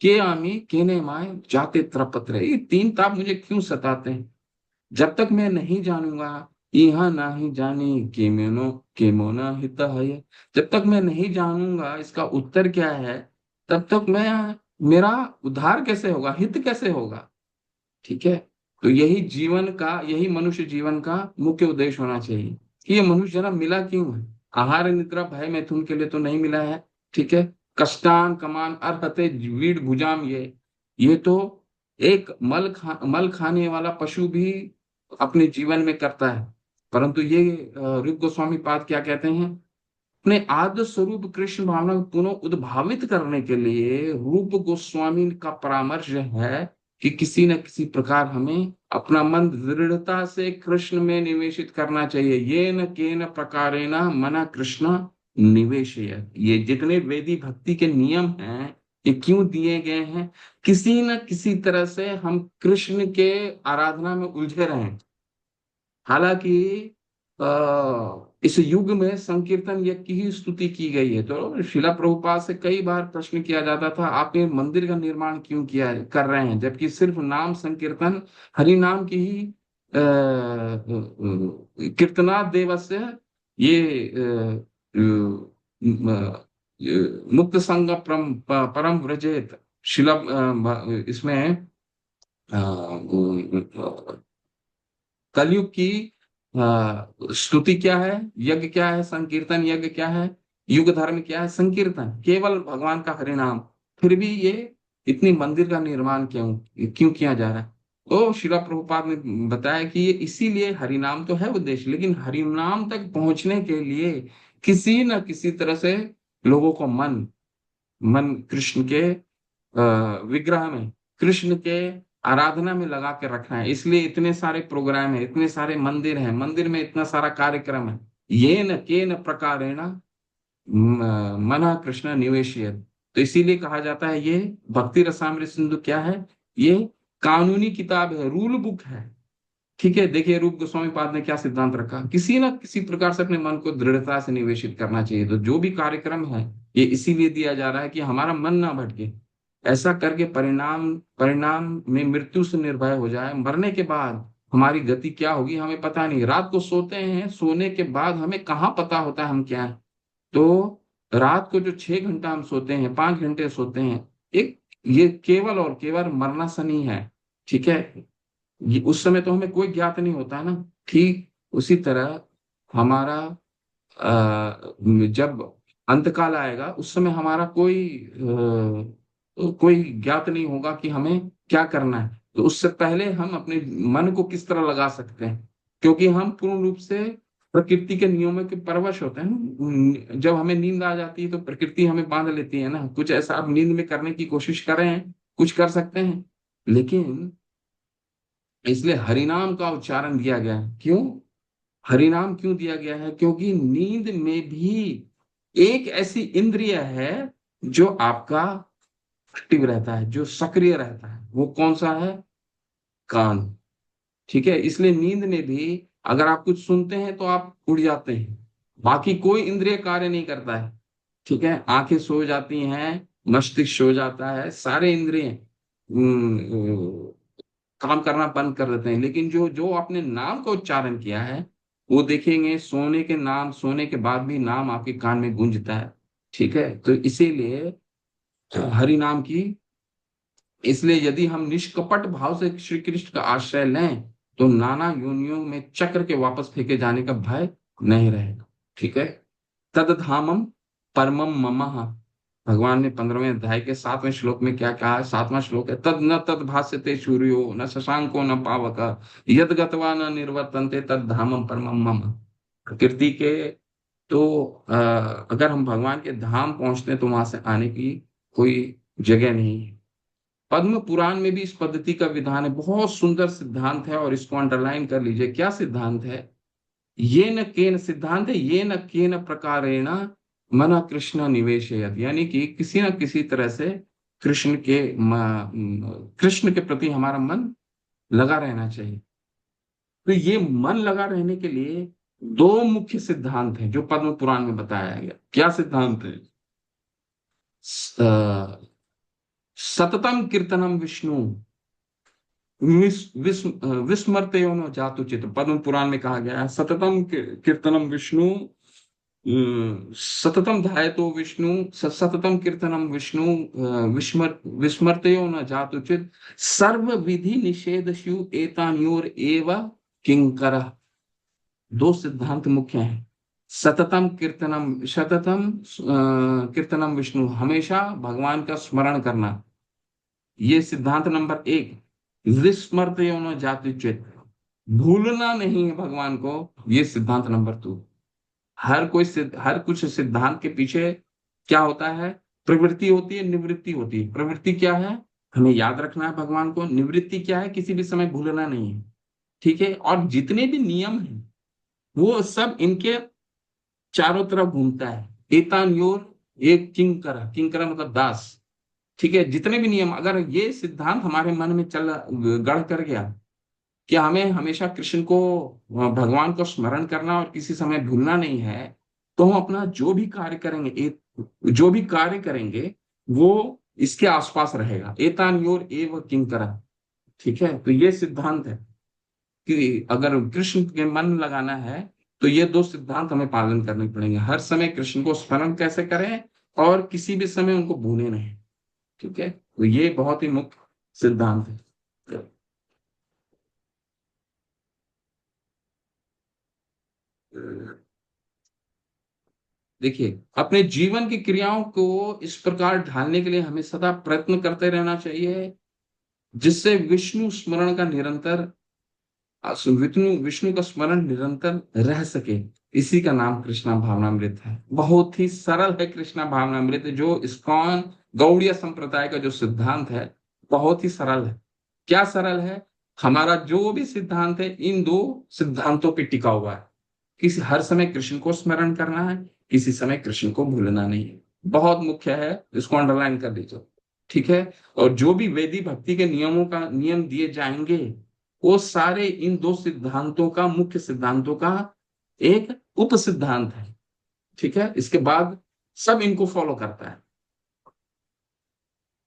A: के आमी केने माय जाते त्रपत्र। ये 3 ताप मुझे क्यों सताते हैं। जब तक मैं नहीं जानूंगा, यह नहीं जानी के मोना हित है, जब तक मैं नहीं जानूंगा इसका उत्तर क्या है, तब तक मैं मेरा उद्धार कैसे होगा, हित कैसे होगा। ठीक है, तो यही जीवन का, यही मनुष्य जीवन का मुख्य उद्देश्य होना चाहिए कि ये मनुष्य जन्म मिला क्यों है। आहार निद्रा भय मैथुन के लिए तो नहीं मिला है। ठीक है, कष्टान कमान अर्हते वीड भुजाम, ये तो एक मल खाने वाला पशु भी अपने जीवन में करता है। परंतु ये रूप गोस्वामी पाद क्या कहते हैं, अपने आद्य स्वरूप कृष्ण भावना को पुनः उद्भावित करने के लिए रूप गोस्वामी का परामर्श है कि किसी न किसी प्रकार हमें अपना मन दृढ़ता से कृष्ण में निवेशित करना चाहिए। ये न केन प्रकारेण मना कृष्ण निवेशय, ये जितने वेदी भक्ति के नियम हैं ये क्यों दिए गए हैं, किसी न किसी तरह से हम कृष्ण के आराधना में उलझे रहें। हालांकि इस युग में संकीर्तन यज्ञ की ही स्तुति की गई है। तो शिला प्रभुपाद से कई बार प्रश्न किया जाता था, आप ये मंदिर का निर्माण क्यों किया कर रहे हैं, जबकि सिर्फ नाम संकीर्तन हरि नाम की ही कीर्तना देवस्य ये मुक्त संग परम व्रजेत शिला इसमें कलयुग की स्तुति क्या है, यज्ञ क्या है, संकीर्तन यज्ञ क्या है, युग धर्म क्या है, संकीर्तन केवल भगवान का हरिनाम। फिर भी ये इतनी मंदिर का निर्माण क्यों क्यों किया जा रहा है। तो शिला प्रभुपाद ने बताया कि ये इसीलिए, हरिनाम तो है उद्देश्य, लेकिन हरिनाम तक पहुंचने के लिए किसी न किसी तरह से लोगों को मन मन कृष्ण के विग्रह में, कृष्ण के आराधना में लगा के रखना है। इसलिए इतने सारे प्रोग्राम है, इतने सारे मंदिर हैं, मंदिर में इतना सारा कार्यक्रम है। ये न के न प्रकारेण मना कृष्ण निवेशियत। तो इसीलिए कहा जाता है ये भक्ति रसामृत सिंधु क्या है, ये कानूनी किताब है, रूल बुक है। ठीक है, देखिए रूप गोस्वामी पाद ने क्या सिद्धांत रखा, किसी न किसी प्रकार से अपने मन को दृढ़ता से निवेशित करना चाहिए। तो जो भी कार्यक्रम है ये इसीलिए दिया जा रहा है कि हमारा मन ना भटके, ऐसा करके परिणाम परिणाम में मृत्यु से निर्भय हो जाए। मरने के बाद हमारी गति क्या होगी हमें पता नहीं। रात को सोते हैं, सोने के बाद हमें कहाँ पता होता है हम क्या है। तो रात को जो 6 घंटा हम सोते हैं, 5 घंटे सोते हैं, एक ये केवल और केवल मरना सनी है। ठीक है, ये उस समय तो हमें कोई ज्ञात नहीं होता है ना। ठीक उसी तरह हमारा जब अंतकाल आएगा उस समय हमारा कोई ज्ञात नहीं होगा कि हमें क्या करना है। तो उससे पहले हम अपने मन को किस तरह लगा सकते हैं, क्योंकि हम पूर्ण रूप से प्रकृति के नियमों के परवश होते हैं ना। जब हमें नींद आ जाती है तो प्रकृति हमें बांध लेती है ना। कुछ ऐसा आप नींद में करने की कोशिश कर रहे हैं, कुछ कर सकते हैं, लेकिन इसलिए हरिनाम का उच्चारण दिया गया है। क्यों हरिनाम क्यों दिया गया है, क्योंकि नींद में भी एक ऐसी इंद्रिय है जो आपका एक्टिव रहता है, जो सक्रिय रहता है। वो कौन सा है, कान। ठीक है, इसलिए नींद में भी अगर आप कुछ सुनते हैं तो आप उड़ जाते हैं, बाकी कोई इंद्रिय कार्य नहीं करता है। ठीक है, आंखें सो जाती हैं, मस्तिष्क सो जाता है, सारे इंद्रिय काम करना बंद कर देते हैं। लेकिन जो जो आपने नाम का उच्चारण किया है वो देखेंगे, सोने के बाद भी नाम आपके कान में गूंजता है। ठीक है, तो इसीलिए हरि नाम की, इसलिए यदि हम निष्कपट भाव से श्री कृष्ण का आश्रय लें तो नाना योनियों में चक्र के वापस फेंके जाने का भय नहीं रहेगा। ठीक है, तद धामम परमम ममः, भगवान ने 15वें अध्याय के 7वें श्लोक में क्या कहा है, 7वां श्लोक है, तद न तद भास्यते सूर्यो न शशांको न पावक यद गत्वा न निर्वर्तन्ते तद धामम परमम मम। प्रकृति के तो अगर हम भगवान के धाम पहुंचते हैं तो वहां से आने की कोई जगह नहीं है। पद्म पुराण में भी इस पद्धति का विधान है, बहुत सुंदर सिद्धांत है और इसको अंडरलाइन कर लीजिए। क्या सिद्धांत है, ये न केन सिद्धांत है, ये न केन प्रकारेण मन कृष्ण निवेशयत, यानी कि किसी न किसी तरह से कृष्ण के प्रति हमारा मन लगा रहना चाहिए। तो ये मन लगा रहने के लिए 2 मुख्य सिद्धांत हैं जो पद्म पुराण में बताया गया। क्या सिद्धांत है, सततम कीर्तनम विष्णु विस्मृत्यो न जातु चित। पद्म पुराण में कहा गया है सततम कीर्तनम विष्णु सततम ध्यायतो विष्णु सततम कीर्तनम विष्णु विस्मर्तयो न जातुचित सर्व विधि निषेधस्यु एतान्योर एव किंकर। दो सिद्धांत मुख्य हैं। सततम कीर्तनम विष्णु, हमेशा भगवान का स्मरण करना, ये सिद्धांत नंबर एक। विस्मर्तयो न जातुचित, भूलना नहीं है भगवान को, ये सिद्धांत नंबर दो। हर कुछ सिद्धांत के पीछे क्या होता है? प्रवृत्ति होती है, निवृत्ति होती है। प्रवृत्ति क्या है? हमें याद रखना है भगवान को। निवृत्ति क्या है? किसी भी समय भूलना नहीं है। ठीक है। और जितने भी नियम हैं वो सब इनके चारों तरफ घूमता है। एतान्योर एक किंकर, किंकर मतलब दास। ठीक है। जितने भी नियम, अगर ये सिद्धांत हमारे मन में गढ़ कर गया कि हमें हमेशा कृष्ण को, भगवान को स्मरण करना और किसी समय भूलना नहीं है, तो हम अपना जो भी कार्य करेंगे वो इसके आसपास रहेगा। एतान्योर एव किंकरा। ठीक है। तो ये सिद्धांत है कि अगर कृष्ण के मन लगाना है तो ये दो सिद्धांत हमें पालन करने पड़ेंगे। हर समय कृष्ण को स्मरण कैसे करें और किसी भी समय उनको भूले नहीं। ठीक है। तो ये बहुत ही मुख्य सिद्धांत है। देखिए, अपने जीवन की क्रियाओं को इस प्रकार ढालने के लिए हमें सदा प्रयत्न करते रहना चाहिए जिससे विष्णु का स्मरण निरंतर रह सके। इसी का नाम कृष्णा भावनामृत है। बहुत ही सरल है कृष्णा भावनामृत, जो इस्कॉन गौड़ीय संप्रदाय का जो सिद्धांत है बहुत ही सरल है। क्या सरल है? हमारा जो भी सिद्धांत है इन दो सिद्धांतों पे टिका हुआ है। किसी हर समय कृष्ण को स्मरण करना है, किसी समय कृष्ण को भूलना नहीं है। बहुत मुख्य है, इसको अंडरलाइन कर लीजिए। ठीक है। और जो भी वेदी भक्ति के नियम दिए जाएंगे वो सारे इन दो सिद्धांतों का, मुख्य सिद्धांतों का एक उप सिद्धांत है। ठीक है। इसके बाद सब इनको फॉलो करता है।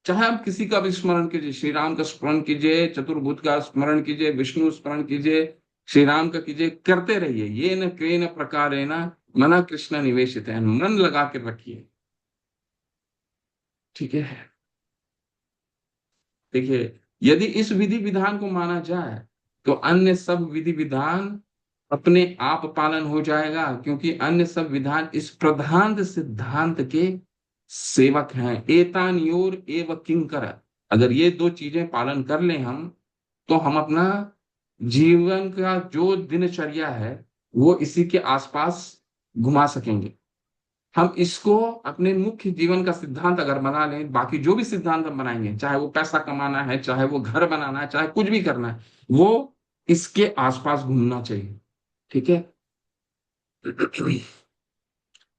A: चाहे आप किसी का भी स्मरण कीजिए, श्री राम का स्मरण कीजिए, चतुर्भुज का स्मरण कीजिए, विष्णु स्मरण कीजिए, श्री राम का कीजिए, करते रहिए। ये न केन प्रकार है ना मना कृष्ण निवेशित है, मन लगा के रखिए। ठीक है। देखिए, यदि इस विधि विधान को माना जाए तो अन्य सब विधि विधान अपने आप पालन हो जाएगा, क्योंकि अन्य सब विधान इस प्रधान सिद्धांत के सेवक हैं। एतान्योर एव किंकर। अगर ये दो चीजें पालन कर लें हम, तो हम अपना जीवन का जो दिनचर्या है वो इसी के आसपास घुमा सकेंगे। हम इसको अपने मुख्य जीवन का सिद्धांत अगर बना लें, बाकी जो भी सिद्धांत हम बनाएंगे, चाहे वो पैसा कमाना है, चाहे वो घर बनाना है, चाहे कुछ भी करना है, वो इसके आसपास घूमना चाहिए। ठीक है।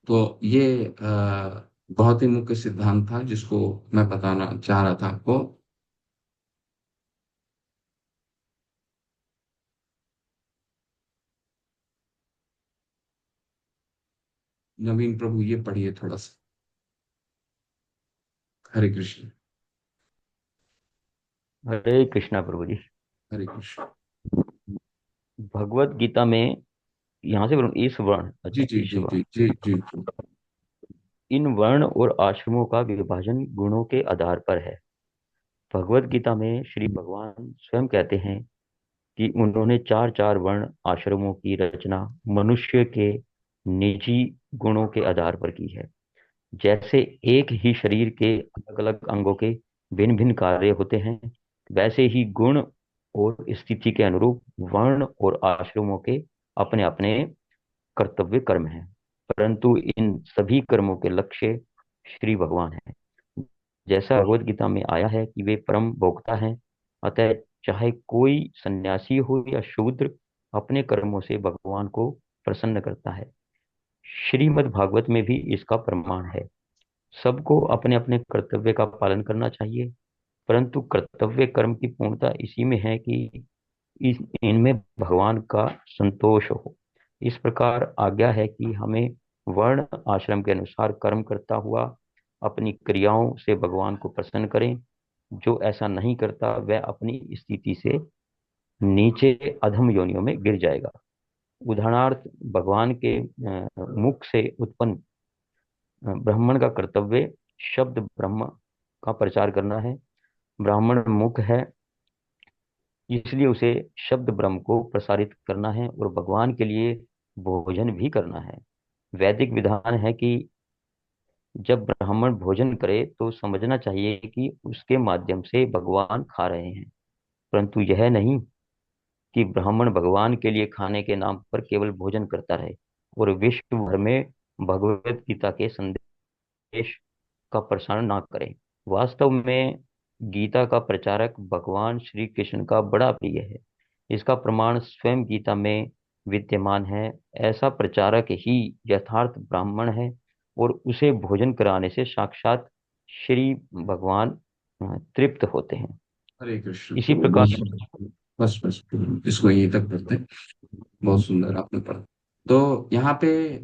A: तो ये बहुत ही मुख्य सिद्धांत था जिसको मैं बताना चाह रहा था आपको। नवीन प्रभु ये पढ़िए थोड़ा सा। हरे कृष्ण।
G: हरे कृष्णा प्रभु जी।
A: हरे कृष्ण।
G: भगवत गीता में यहाँ से इस वर्ण,
A: जी
G: अच्छा
A: जी
G: इस
A: जी
G: वर्ण,
A: जी जी जी जी।
G: इन वर्ण और आश्रमों का विभाजन गुणों के आधार पर है। भगवत गीता में श्री भगवान स्वयं कहते हैं कि उन्होंने चार चार वर्ण आश्रमों की रचना मनुष्य के निजी गुणों के आधार पर की है। जैसे एक ही शरीर के अलग अलग अंगों के भिन्न भिन्न कार्य होते हैं, वैसे ही गुण और स्थिति के अनुरूप वर्ण और आश्रमों के अपने अपने कर्तव्य कर्म हैं। परंतु इन सभी कर्मों के लक्ष्य श्री भगवान हैं। जैसा भगवत गीता में आया है कि वे परम भोक्ता हैं, अतः चाहे कोई सन्यासी हो या शूद्र, अपने कर्मों से भगवान को प्रसन्न करता है। श्रीमद् भागवत में भी इसका प्रमाण है। सबको अपने अपने कर्तव्य का पालन करना चाहिए, परंतु कर्तव्य कर्म की पूर्णता इसी में है कि इनमें भगवान का संतोष हो। इस प्रकार आज्ञा है कि हमें वर्ण आश्रम के अनुसार कर्म करता हुआ अपनी क्रियाओं से भगवान को प्रसन्न करें। जो ऐसा नहीं करता वह अपनी स्थिति से नीचे अधम योनियों में गिर जाएगा। उदाहरणार्थ भगवान के मुख से उत्पन्न ब्राह्मण का कर्तव्य शब्द ब्रह्म का प्रचार करना है। ब्राह्मण मुख है, इसलिए उसे शब्द ब्रह्म को प्रसारित करना है और भगवान के लिए भोजन भी करना है। वैदिक विधान है कि जब ब्राह्मण भोजन करे तो समझना चाहिए कि उसके माध्यम से भगवान खा रहे हैं, परंतु यह नहीं कि ब्राह्मण भगवान के लिए खाने के नाम पर केवल भोजन करता रहे और विश्व भर में भगवत गीता के संदेश का प्रसारण ना करे। वास्तव में गीता का प्रचारक भगवान श्री कृष्ण का बड़ा प्रिय है। इसका प्रमाण स्वयं गीता में विद्यमान है। ऐसा प्रचारक ही यथार्थ ब्राह्मण है और उसे भोजन कराने से साक्षात श्री भगवान तृप्त होते हैं।
A: हरे कृष्ण।
G: इसी प्रकार
A: बस बस इसको यहीं तक करते हैं। बहुत सुंदर आपने पढ़ा। तो यहाँ पे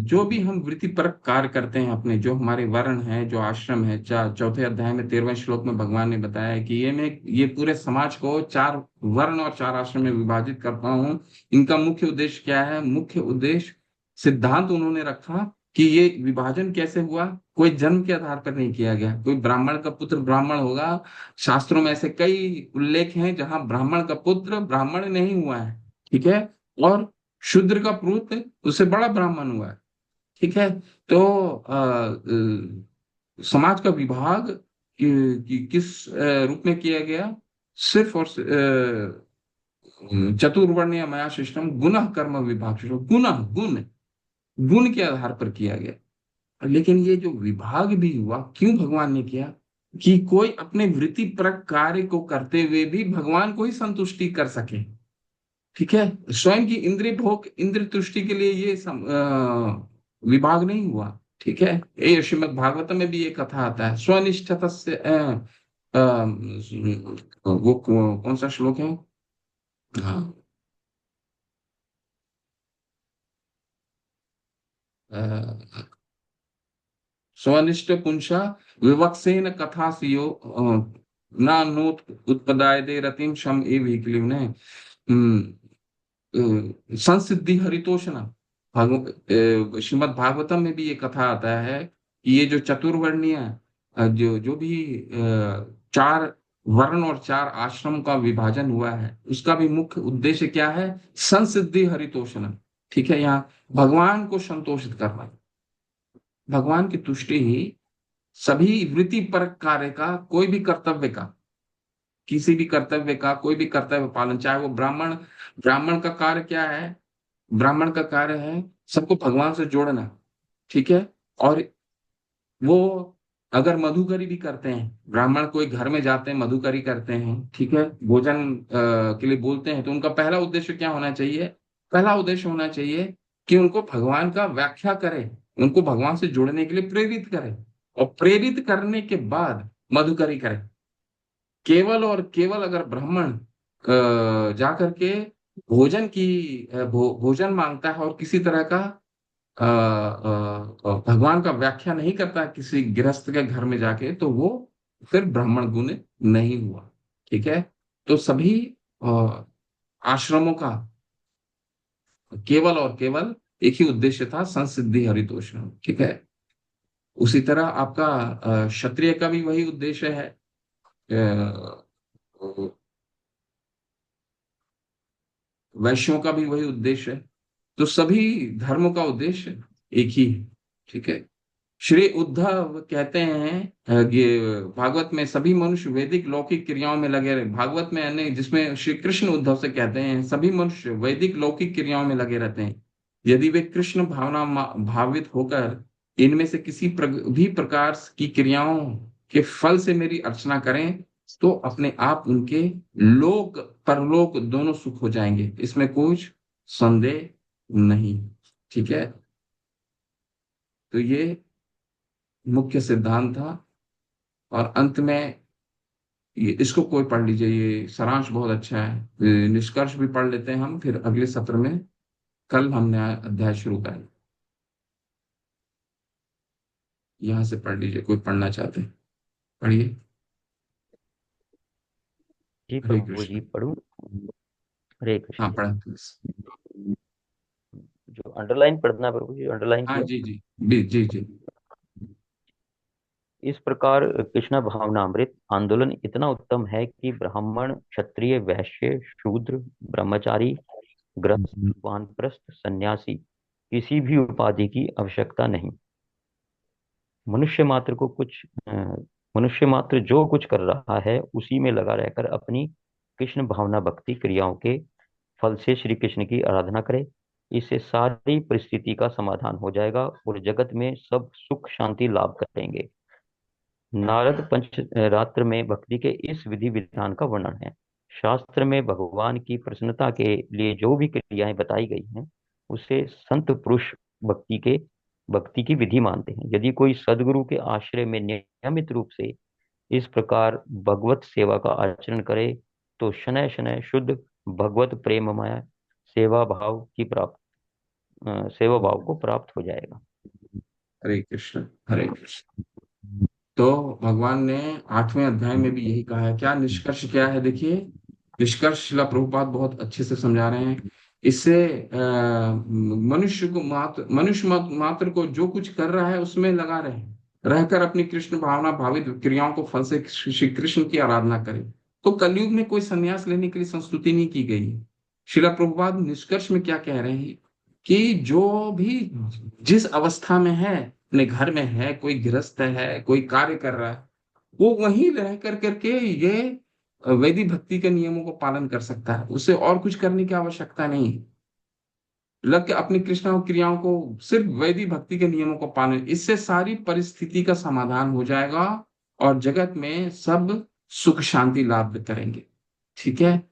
A: जो भी हम वृत्तिपरक कार्य करते हैं अपने, जो हमारे वर्ण है, जो आश्रम है, चौथे अध्याय में 13वें श्लोक में भगवान ने बताया है कि ये पूरे समाज को 4 वर्ण और 4 आश्रम में विभाजित करता हूँ। इनका मुख्य उद्देश्य क्या है? मुख्य उद्देश्य सिद्धांत उन्होंने रखा कि ये विभाजन कैसे हुआ। कोई जन्म के आधार पर नहीं किया गया। कोई ब्राह्मण का पुत्र ब्राह्मण होगा, शास्त्रों में ऐसे कई उल्लेख हैं जहां ब्राह्मण का पुत्र ब्राह्मण नहीं हुआ है, ठीक है, और शूद्र का पुत्र उससे बड़ा ब्राह्मण हुआ है, ठीक है। तो समाज का विभाग किस रूप में किया गया? सिर्फ और चतुर्वर्णीय माया सिस्टम गुण कर्म विभाग सिस्टम, गुण गुण के आधार पर किया गया। लेकिन ये जो विभाग भी हुआ, क्यों भगवान ने किया? कि कोई अपने वृत्तिपरक कार्य को करते हुए भी भगवान को ही संतुष्टि कर सके, ठीक है। स्वयं की इंद्रिय भोग, इंद्रिय तुष्टि के लिए ये विभाग नहीं हुआ, ठीक है। ये श्रीमद् भागवत में भी ये कथा आता है, स्वनिष्ठता से वो कौन सा श्लोक है? हाँ, स्वनिष्ठ पुंसा विवक्षेन कथा सियो न नोत उत्पदाय दे रतिम शम ए संसिद्धि हरितोषणा। श्रीमद् भागवतम में भी ये कथा आता है कि ये जो चतुर्वर्णीय जो जो भी 4 वर्ण और 4 आश्रम का विभाजन हुआ है, उसका भी मुख्य उद्देश्य क्या है? संसिद्धि हरितोषणा, ठीक है। यहाँ भगवान को संतोषित करना, भगवान की तुष्टि ही सभी वृत्ति पर कार्य का, कोई भी कर्तव्य का, किसी भी कर्तव्य का, कोई भी कर्तव्य पालन, चाहे वो ब्राह्मण का कार्य क्या है? ब्राह्मण का कार्य है सबको भगवान से जोड़ना, ठीक है। और वो अगर मधुकरी भी करते हैं, ब्राह्मण कोई घर में जाते हैं मधुकरी करते हैं, ठीक है, भोजन के लिए बोलते हैं, तो उनका पहला उद्देश्य क्या होना चाहिए? पहला उद्देश्य होना चाहिए कि उनको भगवान का व्याख्या करे, उनको भगवान से जुड़ने के लिए प्रेरित करे, और प्रेरित करने के बाद मधुकरी करे। केवल और केवल अगर ब्राह्मण जाकर के भोजन की भोजन मांगता है और किसी तरह का भगवान का व्याख्या नहीं करता किसी गृहस्थ के घर में जाके, तो वो फिर ब्राह्मण गुण नहीं हुआ, ठीक है। तो सभी आश्रमों का केवल और केवल एक ही उद्देश्य था, संसिद्धि हरितोषणम, ठीक है। उसी तरह आपका क्षत्रिय का भी वही उद्देश्य है, वैश्यों का भी वही उद्देश्य है। तो सभी धर्मों का उद्देश्य एक ही है, ठीक है। श्री उद्धव कहते हैं ये भागवत में, सभी मनुष्य वैदिक लौकिक क्रियाओं में लगे रहे। भागवत में अन्य, जिसमें श्री कृष्ण उद्धव से कहते हैं सभी मनुष्य वैदिक लौकिक क्रियाओं में लगे रहते हैं, यदि वे कृष्ण भावना भावित होकर इनमें से किसी भी प्रकार की क्रियाओं के फल से मेरी अर्चना करें, तो अपने आप उनके लोक परलोक दोनों सुख हो जाएंगे, इसमें कुछ संदेह नहीं, ठीक है। तो ये मुख्य सिद्धांत था। और अंत में इसको कोई पढ़ लीजिए, ये सारांश बहुत अच्छा है। निष्कर्ष भी पढ़ लेते हैं हम, फिर अगले सत्र में कल हम नया अध्याय शुरू करेंगे। यहां से पढ़ लीजिए, कोई पढ़ना चाहते हैं पढ़िए।
G: जी
A: हरे
G: प्रभु जी
A: कृष्ण।
G: पढ़ूं। हरे
A: हाँ
G: कृष्ण।
A: पढ़ें प्लीज।
G: जो अंडरलाइन पढ़ना है प्रभु जी, अंडरलाइन
A: हाँ
G: किया।
A: जी जी जी जी जी।
G: इस प्रकार कृष्ण भावनामृत आंदोलन इतना उत्तम है कि ब्राह्मण, क्षत्रिय, वैश्य, शूद्र, ब्रह्मचारी, गृहस्थ, वानप्रस्थ, सन्यासी, किसी भी उपाधि की आवश्यकता नहीं। मनुष्य मात्र को कुछ मनुष्य मात्र जो कुछ कर रहा है उसी में लगा रहकर अपनी कृष्ण भावना भक्ति क्रियाओं के फल से श्री कृष्ण की आराधना करे। इससे सारी परिस्थिति का समाधान हो जाएगा और जगत में सब सुख शांति लाभ करेंगे। नारद पंच रात्र में भक्ति के इस विधि विधान का वर्णन है। शास्त्र में भगवान की प्रसन्नता के लिए जो भी क्रियाएं बताई गई हैं उसे संत पुरुष भक्ति की विधि मानते हैं। यदि कोई सदगुरु के आश्रय में नियमित रूप से इस प्रकार भगवत सेवा का आचरण करे तो शनय शनय शुद्ध भगवत प्रेममय सेवा भाव को प्राप्त हो जाएगा।
A: हरे कृष्ण हरे कृष्ण। तो भगवान ने 8वें अध्याय में भी यही कहा है। क्या निष्कर्ष क्या है? देखिए, निष्कर्ष शिला प्रभुपाद बहुत अच्छे से समझा रहे हैं। इससे मनुष्य मात्र को जो कुछ कर रहा है उसमें लगा रहे, रहकर अपनी कृष्ण भावना भावित क्रियाओं को फल से श्री कृष्ण की आराधना करे। तो कलयुग में कोई संन्यास लेने के लिए संस्तुति नहीं की गई है। शिला प्रभुपाद निष्कर्ष में क्या कह रहे हैं कि जो भी जिस अवस्था में है, अपने घर में है, कोई गृहस्थ है, कोई कार्य कर रहा है, वो वहीं रह करके ये वैदिक भक्ति के नियमों को पालन कर सकता है। उसे और कुछ करने की आवश्यकता नहीं है। लग के अपनी कृष्ण क्रियाओं को सिर्फ वैदिक भक्ति के नियमों को पालन, इससे सारी परिस्थिति का समाधान हो जाएगा और जगत में सब सुख शांति लाभ करेंगे। ठीक है।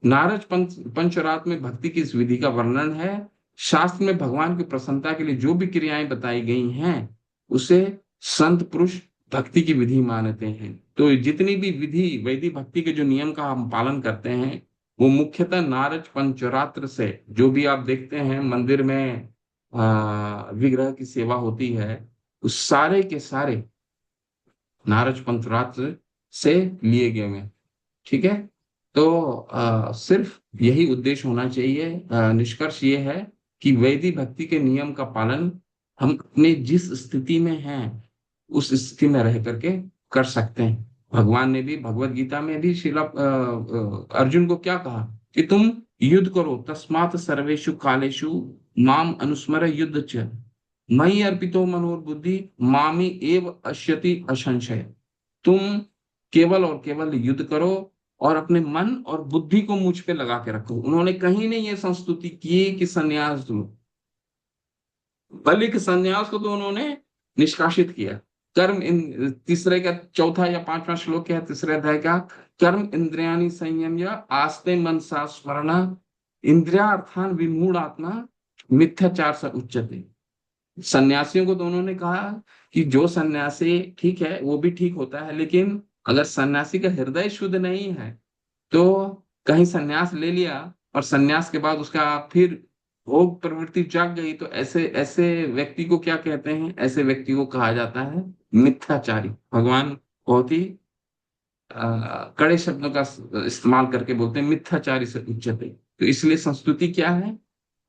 A: नारद पंचरात्र में भक्ति की इस विधि का वर्णन है। शास्त्र में भगवान की प्रसन्नता के लिए जो भी क्रियाएं बताई गई हैं उसे संत पुरुष भक्ति की विधि मानते हैं। तो जितनी भी विधि वैदिक भक्ति के जो नियम का हम पालन करते हैं वो मुख्यतः नारद पंचरात्र से, जो भी आप देखते हैं मंदिर में विग्रह की सेवा होती है, उस सारे के सारे नारद पंचरात्र से लिए गए हैं। ठीक है। तो सिर्फ यही उद्देश्य होना चाहिए। निष्कर्ष ये है कि वैदिक भक्ति के नियम का पालन हम अपने जिस स्थिति में हैं उस स्थिति में रह करके कर सकते हैं। भगवान ने भी भगवत गीता में भी शिला अर्जुन को क्या कहा कि तुम युद्ध करो, तस्मात् सर्वेषु कालेषु माम अनुस्मर युद्ध च मयि अर्पितो मनोर्बुद्धि मामी एव अश्यति असंशय। तुम केवल और केवल युद्ध करो और अपने मन और बुद्धि को मुझ पे लगा के रखो। उन्होंने कहीं नहीं ये संस्तुति की कि संन्यास लो, बल्कि संन्यास को तो उन्होंने निष्कासित किया। कर्म तीसरे का चौथा या पांचवा श्लोक है तीसरे अध्याय का, कर्म इंद्रियाणि संयम्य आस्ते मनसा स्मरण इंद्रियार्थान विमूढ़ आत्मा मिथ्याचार से उच्यते। सन्यासियों को तो उन्होंने कहा कि जो सन्यासी ठीक है वो भी ठीक होता है, लेकिन अगर सन्यासी का हृदय शुद्ध नहीं है तो कहीं सन्यास ले लिया और सन्यास के बाद उसका फिर भोग प्रवृत्ति जाग गई तो ऐसे ऐसे व्यक्ति को क्या कहते हैं? ऐसे व्यक्ति को कहा जाता है मिथ्याचारी। भगवान बहुत ही कड़े शब्दों का इस्तेमाल करके बोलते हैं मिथ्याचारी से उच्चते। तो इसलिए संस्तुति क्या है?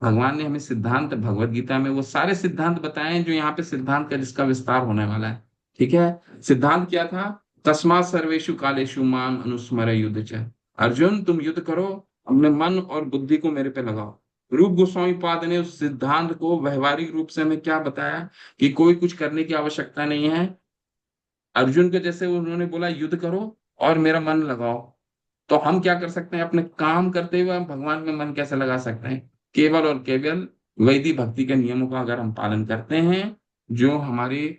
A: भगवान ने हमें सिद्धांत भगवत गीता में वो सारे सिद्धांत बताए हैं जो यहाँ पे सिद्धांत का जिसका विस्तार होने वाला है। ठीक है। सिद्धांत क्या था? तस्मात् सर्वेषु कालेषु माम अनुस्मर युद्ध च। अर्जुन तुम युद्ध करो, अपने मन और बुद्धि को मेरे पे लगाओ। रूप गोस्वामी पाद ने उस सिद्धांत को व्यवहारिक रूप से हमें क्या बताया कि कोई कुछ करने की आवश्यकता नहीं है। अर्जुन के जैसे उन्होंने बोला युद्ध करो और मेरा मन लगाओ, तो हम क्या कर सकते हैं? अपने काम करते हुए हम भगवान में मन कैसे लगा सकते हैं? केवल और केवल वैदिक भक्ति के नियमों का अगर हम पालन करते हैं, जो हमारे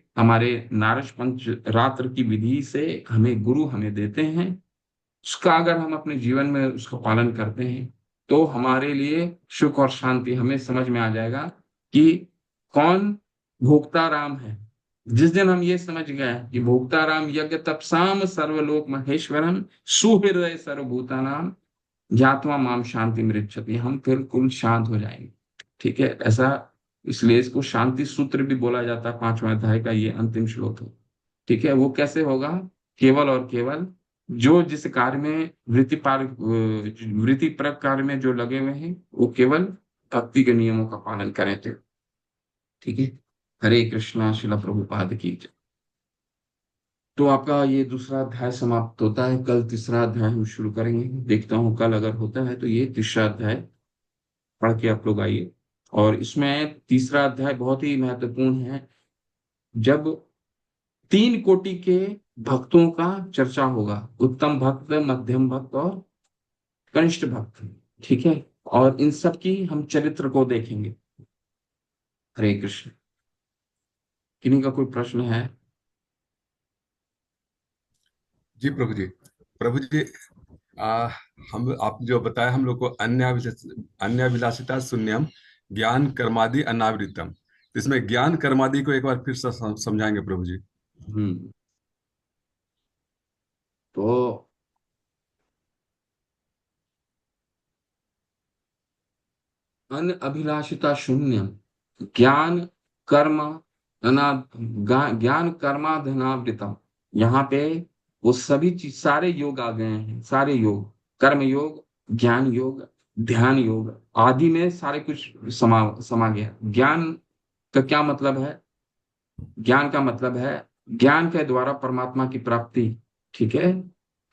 A: नारद पंच रात्र की विधि से हमें गुरु हमें देते हैं, उसका अगर हम अपने जीवन में उसका पालन करते हैं तो हमारे लिए सुख और शांति हमें समझ में आ जाएगा कि कौन भोक्ता राम है। जिस दिन हम ये समझ गए कि भोक्ता राम यज्ञ तपसाम सर्वलोक महेश्वरम सुहृदय सर्वभूतानाम ज्ञात्वा माम शांति मृच्छति, हम बिल्कुल शांत हो जाएंगे। ठीक है। ऐसा इसलिए इसको शांति सूत्र भी बोला जाता है। 5वां अध्याय का ये अंतिम श्लोक है। ठीक है। वो कैसे होगा? केवल और केवल जो जिस कार्य में वृत्ति परक कार्य में जो लगे हुए हैं वो केवल भक्ति के नियमों का पालन करें तो ठीक है। हरे कृष्णा, शिला प्रभुपाद की जय। तो आपका ये दूसरा अध्याय समाप्त होता है। कल तीसरा अध्याय हम शुरू करेंगे। देखता हूँ कल अगर होता है तो ये तीसरा अध्याय पढ़ के आप लोग आइए। और इसमें तीसरा अध्याय बहुत ही महत्वपूर्ण है, जब 3 कोटि के भक्तों का चर्चा होगा, उत्तम भक्त, मध्यम भक्त और कनिष्ठ भक्त। ठीक है, और इन सब की हम चरित्र को देखेंगे। हरे कृष्ण। किन्हीं का कोई प्रश्न है?
F: जी प्रभु जी। प्रभु जी, हम आप जो बताया हम लोग को अन्याभिलाषिता शून्यम ज्ञान कर्मादि अनावृतम, तो इसमें ज्ञान कर्मादि को एक बार फिर से समझाएंगे प्रभु जी।
A: हम्म तो अनअभिलाषिता शून्य ज्ञान कर्म ज्ञान कर्माधनावृतम। यहाँ पे वो सभी चीज, सारे योग आ गए हैं। सारे योग, कर्म योग, ज्ञान योग, ध्यान योग आदि में सारे कुछ समा गया। ज्ञान का क्या मतलब है? ज्ञान का मतलब है ज्ञान के द्वारा परमात्मा की प्राप्ति। ठीक है,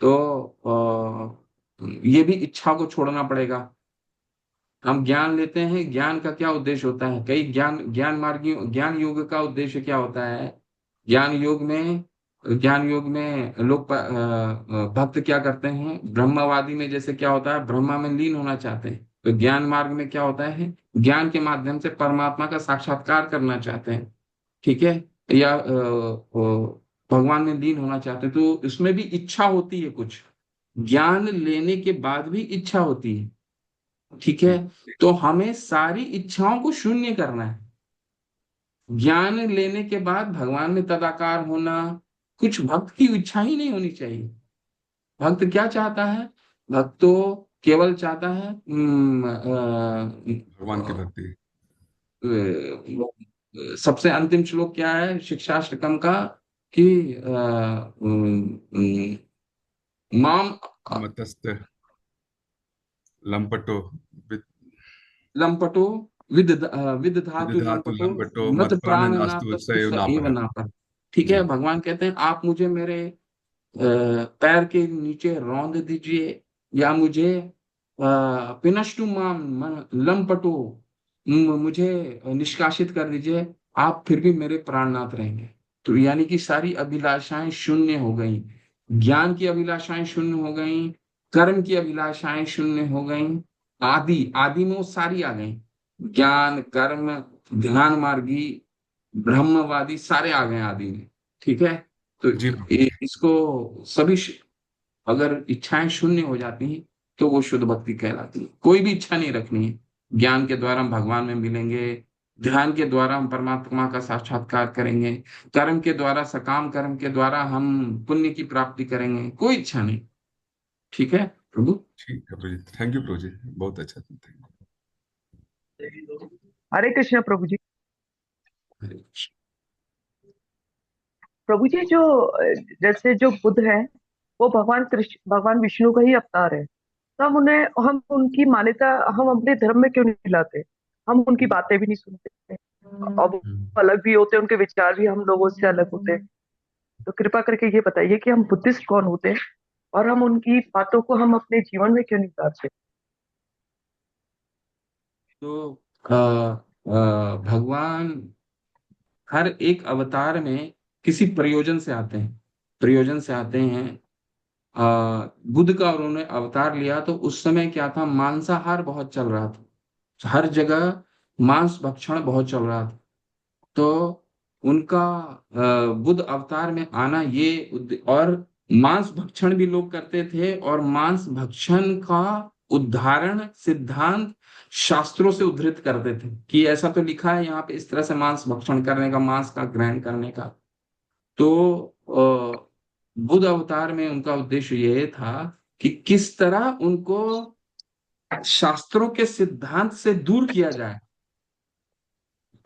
A: तो ये भी इच्छा को छोड़ना पड़ेगा। हम ज्ञान लेते हैं, ज्ञान का क्या उद्देश्य होता है? कई ज्ञान योग का उद्देश्य क्या होता है? ज्ञान योग में लोग भक्त क्या करते हैं? ब्रह्मवादी में जैसे क्या होता है, ब्रह्मा में लीन होना चाहते हैं। तो ज्ञान मार्ग में क्या होता है? ज्ञान के माध्यम से परमात्मा का साक्षात्कार करना चाहते हैं। ठीक है, या भगवान में लीन होना चाहते हैं। तो इसमें भी इच्छा होती है कुछ, ज्ञान लेने के बाद भी इच्छा होती है। ठीक है, तो हमें सारी इच्छाओं को शून्य करना है। ज्ञान लेने के बाद भगवान में तदाकार होना, कुछ भक्त की इच्छा ही नहीं होनी चाहिए। भक्त क्या चाहता है? भक्त तो केवल चाहता है
F: भगवान की भक्ति।
A: सबसे अंतिम श्लोक क्या है शिक्षाष्टकम का? कि माम
F: मतस्त लंपटो
A: लंपटो विदधातु
F: विदधातु
A: लंपटो
F: लंपटो
A: मत
F: मत
A: प्राण
F: प्राणनास्तु
A: नाथ
F: सयो
A: स एव
F: नापः।
A: नापः। ठीक
F: जी
A: है, भगवान कहते हैं आप मुझे मेरे पैर के नीचे रौंद दीजिए, या मुझे पिनष्टु माम लंपटो, मुझे निष्कासित कर दीजिए, आप फिर भी मेरे प्राणनाथ रहेंगे। तो यानी कि सारी अभिलाषाएं शून्य हो गई। ज्ञान की अभिलाषाएं शून्य हो गई, कर्म की अभिलाषाएं शून्य हो गई, आदि आदि में वो सारी आ गई। ज्ञान कर्म ध्यान मार्गी ब्रह्मवादी सारे आ गए आदि में। ठीक है, तो
F: जी प्रभु जी।
A: इसको सभी अगर इच्छाएं शून्य हो जाती हैं तो वो शुद्ध भक्ति कहलाती है। कोई भी इच्छा नहीं रखनी है। ज्ञान के द्वारा हम भगवान में मिलेंगे, ध्यान के द्वारा हम परमात्मा का साक्षात्कार करेंगे, कर्म के द्वारा, सकाम कर्म के द्वारा हम पुण्य की प्राप्ति करेंगे। कोई इच्छा नहीं। ठीक है प्रभु।
F: ठीक है प्रभु जी, थैंक यू प्रभु जी, बहुत अच्छा। थैंक
I: हरे कृष्ण प्रभु जी।
A: हरे कृष्ण।
I: प्रभु जी, जो जैसे जो बुद्ध है वो भगवान कृष्ण भगवान विष्णु का ही अवतार है, तो हम उनकी मान्यता हम अपने धर्म में क्यों नहीं लाते? हम उनकी बातें भी नहीं सुनते, और वो अलग भी होते हैं, उनके विचार भी हम लोगों से अलग होते हैं। तो कृपा करके ये बताइए कि हम बुद्धिस्ट कौन होते हैं और हम उनकी बातों को हम अपने जीवन में क्यों नहीं उतारते?
A: तो भगवान हर एक अवतार में किसी प्रयोजन से आते हैं। प्रयोजन से आते हैं। बुद्ध का उन्होंने अवतार लिया तो उस समय क्या था, मांसाहार बहुत चल रहा था। हर जगह मांस भक्षण बहुत चल रहा था। तो उनका बुद्ध अवतार में आना ये और मांस भक्षण भी लोग करते थे, और मांस भक्षण का उदाहरण सिद्धांत शास्त्रों से उद्धृत करते थे कि ऐसा तो लिखा है यहाँ पे इस तरह से मांस भक्षण करने का, मांस का ग्रहण करने का। तो बुद्ध अवतार में उनका उद्देश्य यह था कि किस तरह उनको शास्त्रों के सिद्धांत से दूर किया जाए,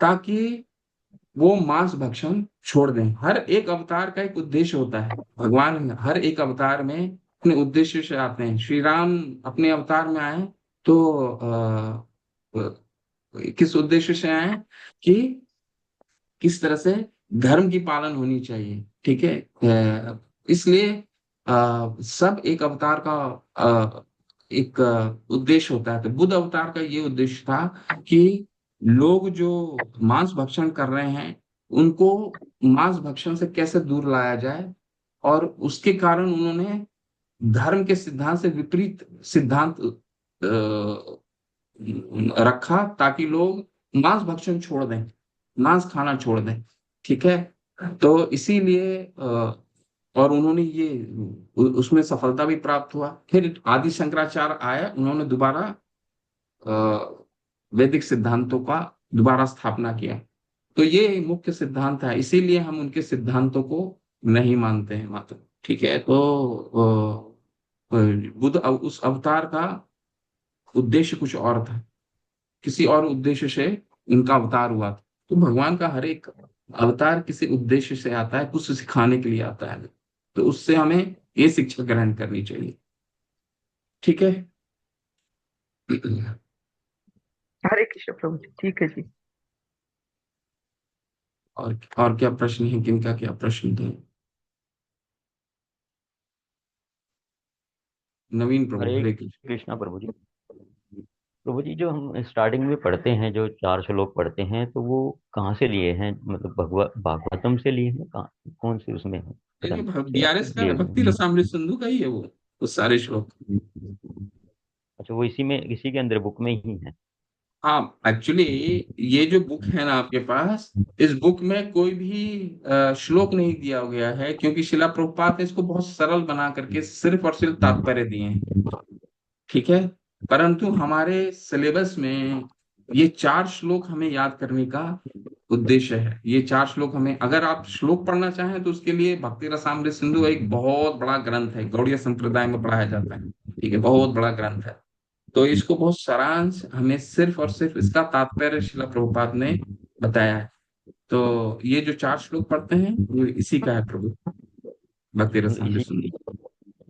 A: ताकि वो मांस भक्षण छोड़ दें। हर एक अवतार का एक उद्देश्य होता है। भगवान हर एक अवतार में अपने उद्देश्य से आते हैं। श्री राम अपने अवतार में आए तो किस उद्देश्य से आए हैं कि किस तरह से धर्म की पालन होनी चाहिए, ठीक है। इसलिए सब एक अवतार का एक उद्देश्य होता है। तो बुद्ध अवतार का ये उद्देश्य था कि लोग जो मांस भक्षण कर रहे हैं उनको मांस भक्षण से कैसे दूर लाया जाए, और उसके कारण उन्होंने धर्म के सिद्धांत से विपरीत सिद्धांत रखा, ताकि लोग मांस भक्षण छोड़ दें, मांस खाना छोड़ दें, ठीक है। तो इसीलिए और उन्होंने ये उसमें सफलता भी प्राप्त हुआ। फिर आदि शंकराचार्य आए, उन्होंने दोबारा वैदिक सिद्धांतों का दोबारा स्थापना किया। तो ये मुख्य सिद्धांत है, इसीलिए हम उनके सिद्धांतों को नहीं मानते हैं मात्र, ठीक है। तो बुद्ध उस अवतार का उद्देश्य कुछ और था, किसी और उद्देश्य से इनका अवतार हुआ था। तो भगवान का हर एक अवतार किसी उद्देश्य से आता है, कुछ सिखाने के लिए आता है। तो उससे हमें ये शिक्षा ग्रहण करनी चाहिए, ठीक है।
I: हरे कृष्ण प्रभु जी, ठीक है जी।
A: और क्या प्रश्न है, किनका क्या प्रश्न थे? नवीन प्रभु,
G: हरे
A: हरे कृष्ण।
G: कृष्णा प्रभु जी। प्रभु जी, जो हम स्टार्टिंग में पढ़ते हैं, जो 4 श्लोक पढ़ते हैं, तो वो कहाँ से लिए हैं? मतलब भागवतम से लिए हैं? कहाँ, कौन से उसमें है ग्रंथ से
A: बीआरएस का
G: लिए हुए
A: भक्ति
G: हैं?
A: रसामृत सिंधु का ही है वो सारे श्लोक।
G: अच्छा, वो इसी में, इसी के अंदर बुक में ही है?
A: हाँ, एक्चुअली ये जो बुक है ना आपके पास, इस बुक में कोई भी श्लोक नहीं दिया गया है, क्योंकि शिला प्रभुपाद ने इसको बहुत सरल बना करके सिर्फ और सिर्फ तात्पर्य दिए हैं, ठीक है। परंतु हमारे सिलेबस में ये 4 श्लोक हमें याद करने का उद्देश्य है। ये 4 श्लोक हमें, अगर आप श्लोक पढ़ना चाहें तो उसके लिए भक्ति रसामृत सिंधु एक बहुत बड़ा ग्रंथ है, गौड़ीय संप्रदाय में पढ़ाया जाता है, ठीक है, बहुत बड़ा ग्रंथ है। तो इसको बहुत सारांश हमें सिर्फ और सिर्फ इसका तात्पर्य शिला प्रभुपाद ने बताया है। तो ये जो 4 श्लोक पढ़ते हैं ये इसी का है प्रभु, भक्ति
G: मतलब
A: रसामृत
G: इसी,
A: सिंधु।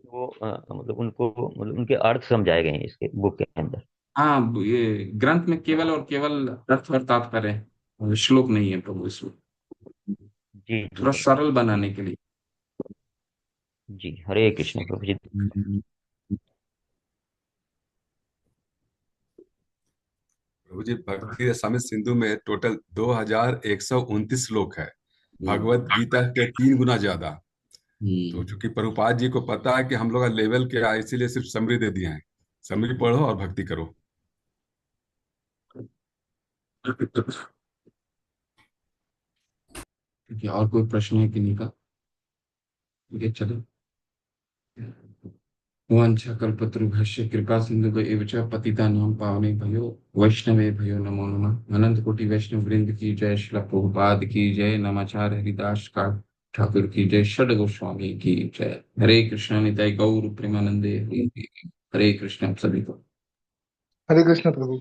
G: वो मतलब उनको, मतलब उनके अर्थ समझाए गए हैं इसके बुक के अंदर?
A: हाँ, ये ग्रंथ में केवल और केवल अर्थ और तात्पर्य है, और श्लोक नहीं है प्रभु इसमें,
G: जी जी
A: थोड़ा
G: प्रभु
A: सरल बनाने के लिए।
G: जी। हरे कृष्ण प्रभु जी।
F: प्रभु जी, भक्ति रसामृत सिंधु में टोटल 2129 श्लोक है, भगवत गीता के 3 गुना ज्यादा। तो चूंकि प्रभुपाद जी को पता है कि हम लोग का लेवल क्या है, इसीलिए सिर्फ समरी दे दिए हैं, समरी पढ़ो और भक्ति करो।
A: ठीक है, और कोई प्रश्न है किन्हीं का? ठीक है, चलो। वाञ्छाकल्पतरुभ्यश्च कृपा सिंधु एव च पतितानां पावनेभ्यो वैष्णवेभ्यो नमो नमः। अनंत कोटि वैष्णव वृंद की जय, श्रील प्रभुपाद की जय, नमाचार्य हरिदास का ठाकुर की जय, षड गोस्वामी की जय। हरे कृष्ण निताय गौर प्रेमानंदे, हरे कृष्ण। आप सभी को
B: हरे कृष्ण प्रभु।